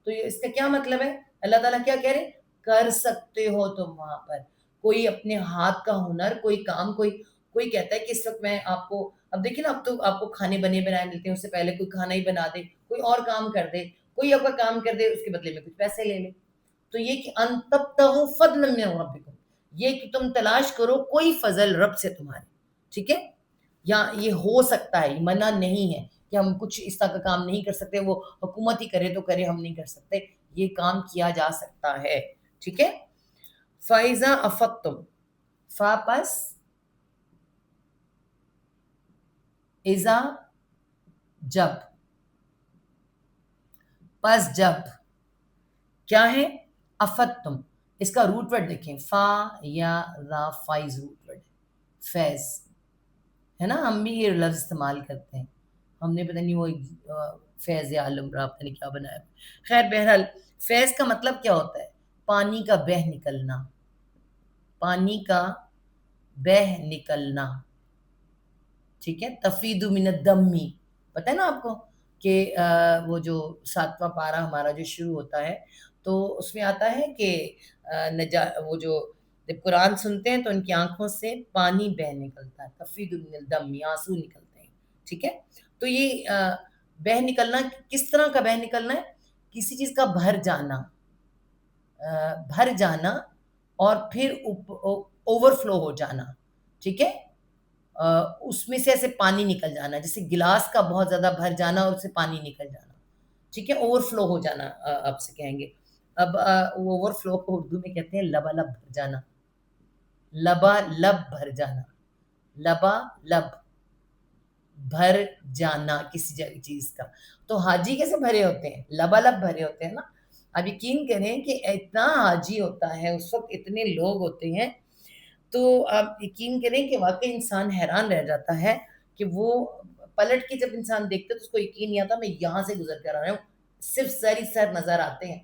[SPEAKER 1] تو اس کا کیا مطلب ہے؟ اللہ تعالیٰ کیا کہہ رہے؟ کر سکتے ہو تم وہاں پر کوئی اپنے ہاتھ کا ہنر, کوئی کام, کوئی کہتا ہے کہ اس وقت میں آپ کو, اب دیکھیں نا, اب تو آپ کو کھانے بنے بنائے ملتے ہیں, اس سے پہلے کوئی کھانا ہی بنا دے, کوئی اور کام کر دے, کوئی آپ کا کام کر دے, اس کے بدلے میں کچھ پیسے لے لے. تو یہ کہ ان تبتغوا فضلا من ربکم, یہ کہ تم تلاش کرو کوئی فضل رب سے تمہارے. ٹھیک ہے, یا یہ ہو سکتا ہے, منع نہیں ہے کہ ہم کچھ اس طرح کا کام نہیں کر سکتے, وہ حکومت ہی کرے تو کرے, ہم نہیں کر سکتے. یہ کام کیا جا سکتا ہے. ٹھیک ہے. فَإِذَا أَفَضْتُمْ, فا پس اذا جب, پس جب, کیا ہے؟ افدتم. اس کا روٹ ورڈ دیکھیں, فا یا را, فائز روٹ ورڈ, فیض ہے نا. ہم بھی یہ لفظ استعمال کرتے ہیں, ہم نے پتہ نہیں وہ فیض یا عالم را پتہ نہیں کیا بنایا. خیر بہرحال فیض کا مطلب کیا ہوتا ہے؟ پانی کا بہ نکلنا, پانی کا بہ نکلنا. ٹھیک ہے. تفید من الدم, پتہ ہے نا آپ کو کہ وہ جو 7واں پارہ ہمارا جو شروع ہوتا ہے تو اس میں آتا ہے کہ وہ جو جب قرآن سنتے ہیں تو ان کی آنکھوں سے پانی بہ نکلتا ہے, تفید من الدم, آنسو نکلتے ہیں. ٹھیک ہے. تو یہ بہ نکلنا کس طرح کا بہ نکلنا ہے؟ کسی چیز کا بھر جانا, بھر جانا اور پھر اوور فلو ہو جانا. ٹھیک ہے. اس میں سے ایسے پانی نکل جانا, جیسے گلاس کا بہت زیادہ بھر جانا اور اس سے پانی نکل جانا. ٹھیک ہے. اوور فلو ہو جانا آپ سے کہیں گے. اب اوور فلو کو اردو میں کہتے ہیں لبالب بھر جانا, لبا لب بھر جانا, لبا لب. بھر جانا کسی چیز کا. تو حاجی کیسے بھرے ہوتے ہیں؟ لبالب بھرے ہوتے ہیں نا. اب یقین کریں کہ اتنا حاجی ہوتا ہے اس وقت، اتنے لوگ ہوتے ہیں، تو آپ یقین کریں کہ واقعی انسان حیران رہ جاتا ہے کہ وہ پلٹ کے جب انسان دیکھتا ہے تو اس کو یقین نہیں آتا میں یہاں سے گزر کر آ رہا ہوں. صرف سر ہی سر نظر آتے ہیں.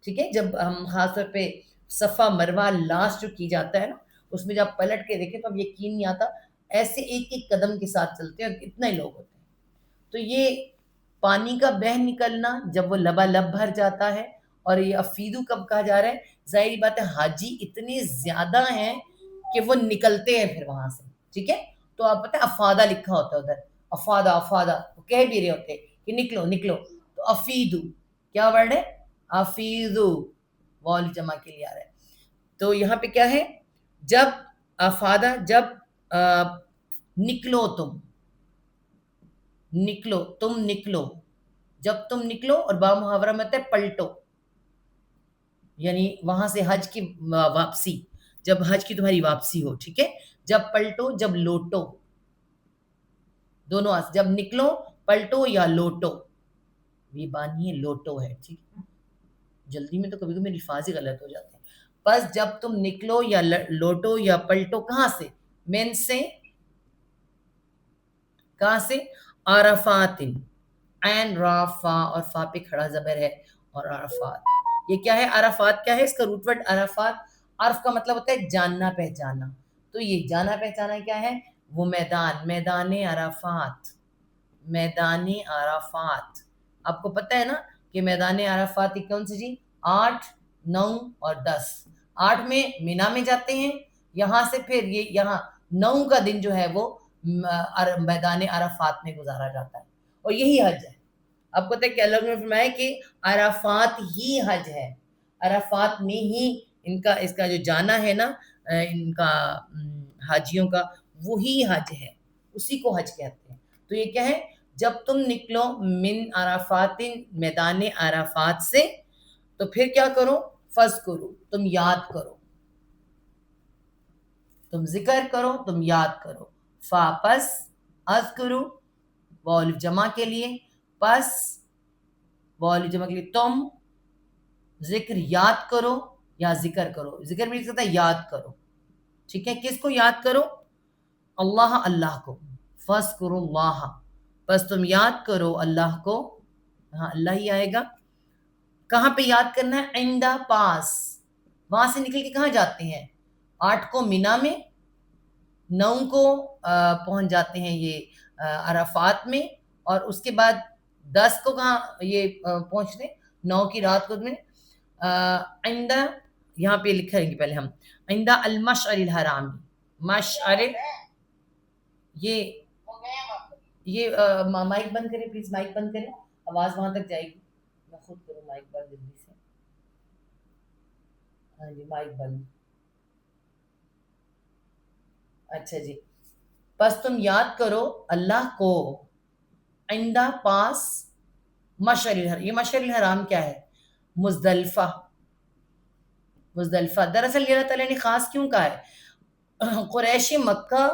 [SPEAKER 1] ٹھیک ہے، جب ہم خاص طور پہ صفا مروہ لاسٹ جو کی جاتا ہے نا، اس میں جب پلٹ کے دیکھیں تو اب یقین نہیں آتا، ایسے ایک ایک قدم کے ساتھ چلتے ہیں اور اتنے لوگ ہوتے ہیں. تو یہ پانی کا بہ نکلنا جب وہ لبالب بھر جاتا ہے، اور یہ افیدو کب کہا جا رہا ہے؟ ظاہری بات ہے حاجی اتنے زیادہ ہیں کہ وہ نکلتے ہیں پھر وہاں سے. ٹھیک ہے، تو آپ پتہ افادہ لکھا ہوتا ہے ادھر، افادہ افادہ وہ کہہ بھی رہے ہوتے کہ نکلو نکلو. تو افیدو کیا ورڈ ہے؟ افیدو، وال جمع کے لیے آ رہا ہے. تو یہاں پہ کیا ہے؟ جب افادہ، جب نکلو تم، نکلو تم نکلو، جب تم نکلو. اور با محاورہ میں ہوتا ہے پلٹو، یعنی وہاں سے حج کی واپسی، جب حج کی تمہاری واپسی ہو. ٹھیک ہے، جب پلٹو جب لوٹو، دونوں جب نکلو پلٹو یا لوٹو. یہ بانی ہے لوٹو ہے. ٹھیک ہے، جلدی میں تو کبھی کبھی الفاظ ہی غلط ہو جاتے ہیں. بس جب تم نکلو یا لوٹو یا پلٹو، کہاں سے؟ من سے، کہاں سے؟ عرفات، عین را فا، اور فا پہ کھڑا زبر ہے، اور عرفات. یہ کیا ہے؟ عرفات کیا ہے؟ اس کا روٹ ورڈ عرفات، عرف کا مطلب ہوتا ہے جاننا پہچانا. تو یہ جانا پہچانا کیا ہے؟ وہ میدان، میدان عرفات، میدان عرفات. آپ کو پتہ ہے نا کہ میدان عرفات کون سی جی؟ 8، 9 اور 10. 8 میں مینا میں جاتے ہیں، یہاں سے پھر یہ یہاں 9 کا دن جو ہے وہ میدان عرفات میں گزارا جاتا ہے، اور یہی حج ہے. آپ کو پتہ ہے کہ اللہ نے فرمایا کہ عرفات ہی حج ہے. عرفات میں ہی اس کا جو جانا ہے نا ان کا حاجیوں کا، وہی حج ہے، اسی کو حج کہتے ہیں. تو یہ کیا ہے؟ جب تم نکلو من عرفات، میدان عرفات سے، تو پھر کیا کرو؟ فذکرو، تم یاد کرو، تم ذکر کرو، تم یاد کرو. فا پس، اذکرو واو جمع کے لیے، پس واو جمع کے لیے تم، ذکر یاد کرو یا ذکر کرو. ذکر بھی سکتا ہے یاد کرو. ٹھیک ہے، کس کو یاد کرو؟ اللہ، اللہ کو. فذکروا اللہ، بس تم یاد کرو اللہ کو. ہاں اللہ ہی آئے گا. کہاں پہ یاد کرنا ہے؟ عندہ، پاس. وہاں سے نکل کے کہاں جاتے ہیں؟ 8 کو مینا میں، 9 کو پہنچ جاتے ہیں یہ عرفات میں، اور اس کے بعد 10 کو کہاں یہ پہنچتے ہیں؟ 9 کی رات کو میں عندہ، یہاں پہ لکھیں گے پہلے ہم، عندہ المشعر الحرام. مشعر، یہ مائک بند کریں پلیز، مائک بند کریں، آواز وہاں تک جائے گی. میں خود کروں مائک بند جلدی سے. ہاں جی مائک بند. اچھا جی، بس تم یاد کرو اللہ کو عندہ، پاس مشعر الحرام. یہ مشعر الحرام کیا ہے؟ مزدلفہ. مزدلفہ دراصل یہ اللہ تعالیٰ نے خاص کیوں کہا ہے؟ قریش مکہ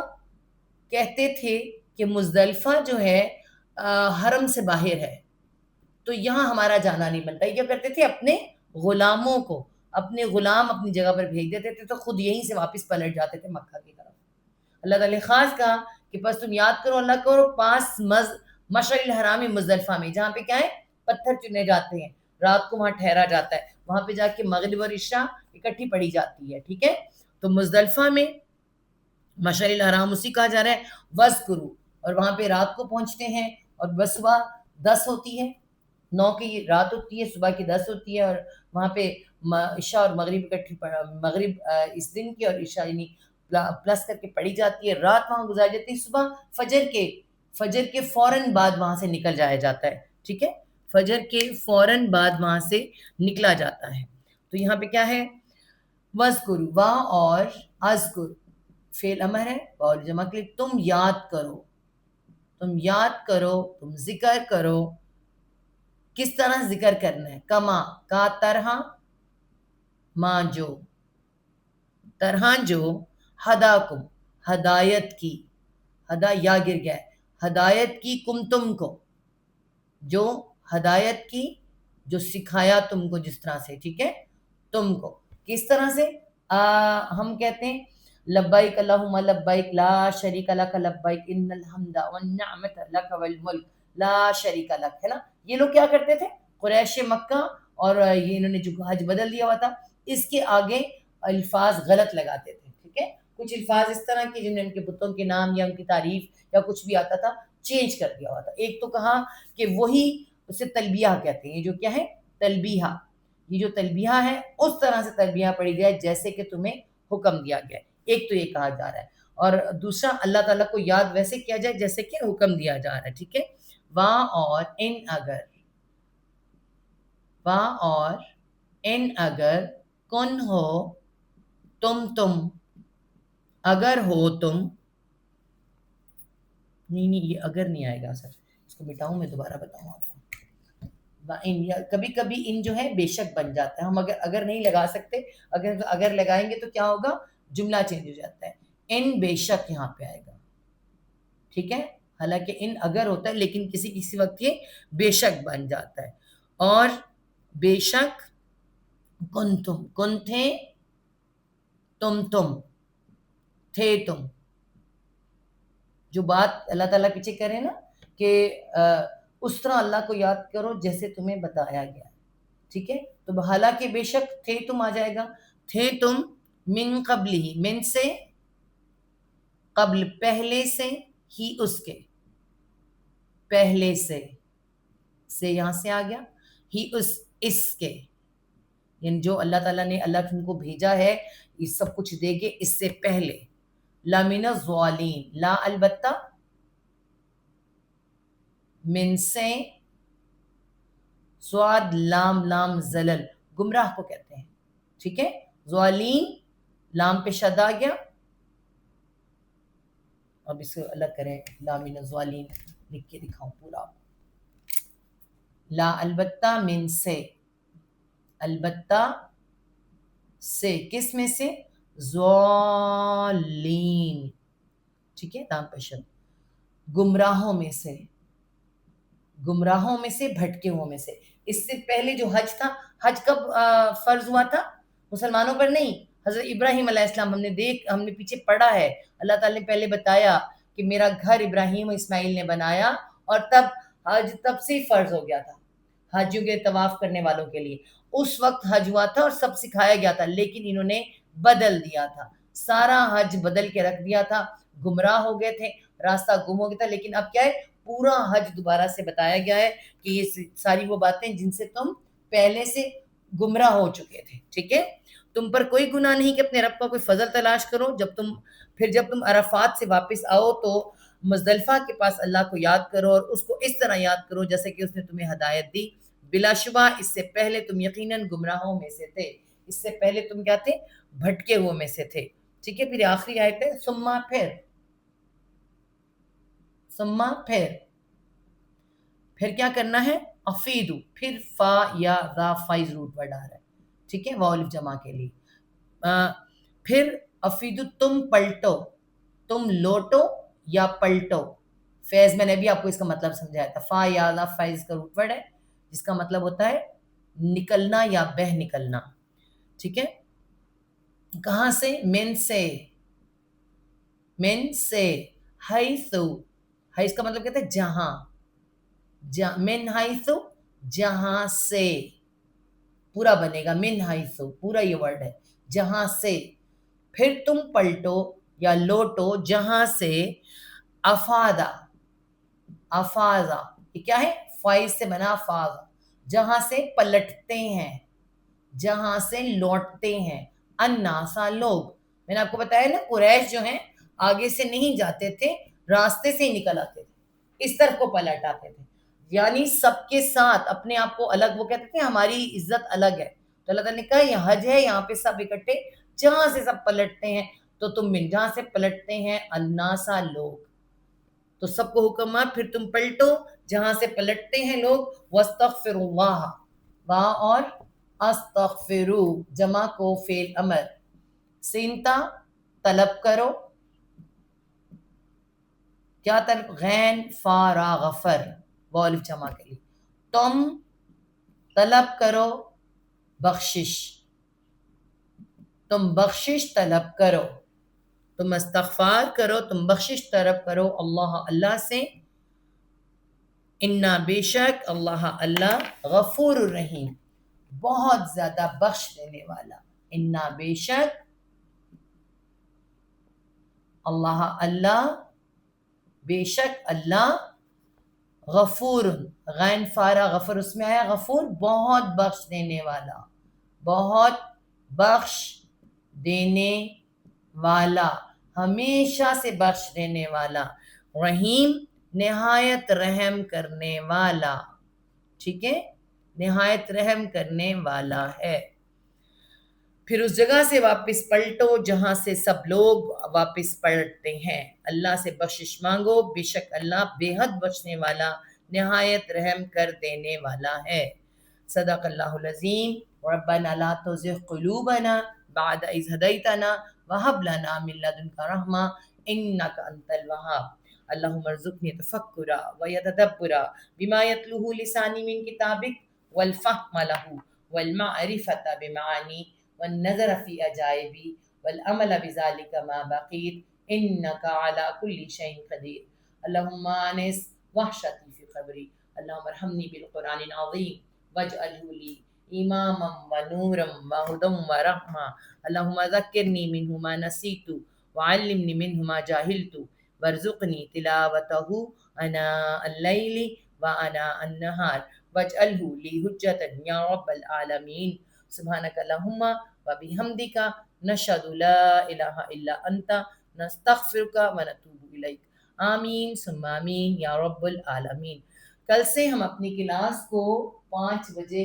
[SPEAKER 1] کہتے تھے کہ مزدلفہ جو ہے حرم سے باہر ہے، تو یہاں ہمارا جانا نہیں بنتا. یہ کیا کرتے تھے؟ اپنے غلاموں کو، اپنے غلام اپنی جگہ پر بھیج دیتے تھے، تو خود یہیں سے واپس پلٹ جاتے تھے مکہ کی طرف. اللہ تعالیٰ نے خاص کہا کہ بس تم یاد کرو اللہ کو، پاس مشعر الحرام مزدلفہ میں، جہاں پہ کیا ہے؟ پتھر چنے جاتے ہیں، رات کو وہاں ٹھہرا جاتا ہے، وہاں پہ جا کے مغرب اور عشاء اکٹھی پڑھی جاتی ہے. ٹھیک ہے، تو مزدلفہ میں مشعر الحرام اسی کہا جا رہا ہے. وذکرو، اور وہاں پہ رات کو پہنچتے ہیں، اور بس صبح 10 ہوتی ہے، 9 کی رات ہوتی ہے، صبح کی 10 ہوتی ہے، اور وہاں پہ عشاء اور مغرب اکٹھی مغرب اس دن کی اور عشاء یعنی پلس کر کے پڑھی جاتی ہے. رات وہاں گزاری جاتی ہے، صبح فجر کے فوراً بعد وہاں سے نکل جایا جاتا ہے. ٹھیک ہے، فجر کے فوراً بعد وہاں سے نکلا جاتا ہے. تو یہاں پہ کیا ہے؟ وذکر، وا اور اذکر فعل امر ہے، اور جمع کے لیے تم یاد کرو، تم یاد کرو، تم ذکر کرو. کس طرح ذکر کرنا ہے؟ کما، کا طرح، ماں جو، طرح جو، ہداکم ہدایت کی، ہدا یا گر گیا ہے، ہدایت کی کم تم کو، جو ہدایت کی، جو سکھایا تم کو جس طرح سے، ٹھیک ہے، تم کو کس طرح سے ہم کہتے ہیں لبیک اللہم لبیک لا شریک لک لبیک ان الحمد والنعمت لک والملک لا شریک لک، ہے نا. یہ لوگ کیا کرتے تھے؟ قریش مکہ اور یہ انہوں نے جو حج بدل دیا ہوا تھا، اس کے آگے الفاظ غلط لگاتے تھے، ٹھیک ہے. کچھ الفاظ اس طرح کے جن میں ان کے بتوں کے نام یا ان کی تعریف یا کچھ بھی آتا تھا چینج کر دیا ہوا تھا. ایک تو کہا کہ وہی اسے تلبیہ کہتے ہیں. یہ جو کیا ہے؟ تلبیہ. یہ جو تلبیہ ہے اس طرح سے تلبیہ پڑھی جائے جیسے کہ تمہیں حکم دیا گیا ہے. ایک تو یہ کہا جا رہا ہے، اور دوسرا اللہ تعالیٰ کو یاد ویسے کیا جائے جیسے کہ حکم دیا جا رہا ہے، ٹھیک ہے. وہاں اور ان اگر، وہاں اور ان اگر کن ہو تم اگر ہو تم، نہیں یہ اگر نہیں آئے گا سر، اس کو مٹاؤں میں دوبارہ بتاؤں آپ کو. کبھی کبھی ان جو ہے بے شک بن جاتا ہے، ہم اگر نہیں لگا سکتے، اگر لگائیں گے تو کیا ہوگا؟ جملہ چینج ہو جاتا ہے. ان بے شک یہاں پہ آئے گا، ٹھیک ہے. حالانکہ ان اگر ہوتا ہے لیکن کسی کسی وقت یہ بے شک بن جاتا ہے. اور بے شک کن تھے تم تھے تم، جو بات اللہ تعالیٰ پیچھے کرے نا کہ اس طرح اللہ کو یاد کرو جیسے تمہیں بتایا گیا، ٹھیک ہے. تو حالانکہ بے شک تھے تم آ جائے گا. تھے تم من قبل ہی، من سے قبل پہلے سے، ہی اس کے پہلے سے یہاں سے آ گیا، ہی اس کے، یعنی جو اللہ تعالیٰ نے اللہ تم کو بھیجا ہے یہ سب کچھ دے گے اس سے پہلے. لامن الظالین، لا البتہ، من سے، سواد لام زلل، گمراہ کو کہتے ہیں، ٹھیک ہے. ظالین لام پہ شد آ گیا. اب اس کو الگ کریں، لامن الظالین لکھ کے دکھاؤں پورا. لا البتہ، من سے، البتہ سے، کس میں سے؟ ظالین، ٹھیک ہے، لام پہ شد، گمراہوں میں سے، گمراہوں میں سے، بھٹکے ہوئے میں سے. اس سے پہلے جو حج تھا، حج کب فرض ہوا تھا؟ مسلمانوں پر نہیں. حضرت ابراہیم علیہ السلام ہم نے پیچھے پڑھا ہے، اللہ تعالیٰ نے پہلے بتایا کہ میرا گھر ابراہیم و اسماعیل نے بنایا، اور تب حج تب سے فرض ہو گیا تھا حجوں کے طواف کرنے والوں کے لیے. اس وقت حج ہوا تھا اور سب سکھایا گیا تھا، لیکن انہوں نے بدل دیا تھا، سارا حج بدل کے رکھ دیا تھا، گمراہ ہو گئے تھے، راستہ گم ہو گیا تھا. لیکن اب کیا ہے؟ پورا حج دوبارہ سے بتایا گیا ہے کہ یہ ساری وہ باتیں جن سے تم پہلے سے گمراہ ہو چکے تھے، ٹھیک ہے. تم پر کوئی گناہ نہیں کہ اپنے رب کا کوئی فضل تلاش کرو. جب تم عرفات سے واپس آؤ تو مزدلفہ کے پاس اللہ کو یاد کرو، اور اس کو اس طرح یاد کرو جیسے کہ اس نے تمہیں ہدایت دی. بلا شبہ اس سے پہلے تم یقیناً گمراہوں میں سے تھے، اس سے پہلے تم کیا تھے؟ بھٹکے ہوئے میں سے تھے، ٹھیک ہے. پھر آخری آیت ہے ثم پھر کیا کرنا ہے؟ افیدو، پھر فا یا را، فائز روٹ ورڈ آ رہا ہے، ٹھیک ہے، واو الف جمع کے لیے. پھر افیدو، تم پلٹو، تم لوٹو یا پلٹو. فیض میں نے بھی آپ کو اس کا مطلب سمجھایا تھا. فا یا را فائز کا روٹ ورڈ ہے جس کا مطلب ہوتا ہے نکلنا یا بہ نکلنا، ٹھیک ہے. کہاں سے؟ من سے حیثو، حیث کا مطلب کہتا ہے جہاں، من حیثو جہاں سے، پورا بنے گا من حیثو، پورا یہ ورڈ ہے جہاں سے. پھر تم پلٹو یا لوٹو جہاں سے افادا، یہ کیا ہے؟ فائز سے بنا افادا، جہاں سے پلٹتے ہیں، جہاں سے لوٹتے ہیں. الناسا، لوگ. میں نے آپ کو بتایا نا قریش جو ہیں آگے سے نہیں جاتے تھے، راستے سے ہی نکل آتے تھے، اس طرف کو پلٹ آتے تھے. یعنی سب کے ساتھ اپنے آپ کو الگ، وہ کہتے تھے ہماری عزت الگ ہے. تو اللہ تعالیٰ نے کہا یہ حج ہے، یہاں پہ سب اکٹھے، جہاں سے سب پلٹتے ہیں تو تم من، جہاں سے پلٹتے ہیں الناسا، لوگ. تو سب کو حکم ہے پھر تم پلٹو جہاں سے پلٹتے ہیں لوگ. واستغفروا اللہ، وہاں اور استغفرو جمع کو فعل امر، سینتا طلب کرو، کیا طلب؟ غین فارا غفر وہ الف جمع کے لیے. تم طلب کرو بخشش، تم بخشش طلب کرو، تم استغفار کرو، تم بخشش طلب کرو اللہ سے. انا بے شک اللہ غفور الرحیم بہت زیادہ بخش دینے والا. انا بے شک اللہ بے شک اللہ غفور، غین فارا غفر اس میں آیا، غفور بہت بخش دینے والا، بہت بخش دینے والا، ہمیشہ سے بخش دینے والا. رحیم نہایت رحم کرنے والا. ٹھیک ہے، نہایت رحم کرنے والا ہے. پھر اس جگہ سے واپس پلٹو جہاں سے سب لوگ واپس پلٹتے ہیں. اللہ سے بخشش مانگو، بے شک اللہ بے حد بخشنے والا، نہایت رحم کر دینے والا ہے. صدق اللہ العظیم. ربنا لا تزغ قلوبنا بعد اذ هديتنا وهب لنا من لدنك رحمة انك انت الوهاب. اللهم ارزقني تفكرا ويتدبرا بما يتلوه لساني من كتابك والفهم له والمعرفة بمعاني والنظر في عجائبي والعمل بذلك ما بقيت انك على كل شيء قدير. اللهم انس وحشتي في قبري. اللهم ارحمني بالقرآن العظيم واجعله لي إماما ونورا وهدى ورحمة. اللهم ذكرني منه ما نسيت وعلمني منه ما جهلت وارزقني تلاوته آناء الليل وآناء النهار واجعله لي حجة يا رب العالمين. سبحانك اللهم وبحمدك نشهد لا إله إلا أنت نستغفرك ونتوب إليك. آمین ثم آمین یا رب العالمین. کل سے ہم اپنی کلاس کو 5 بجے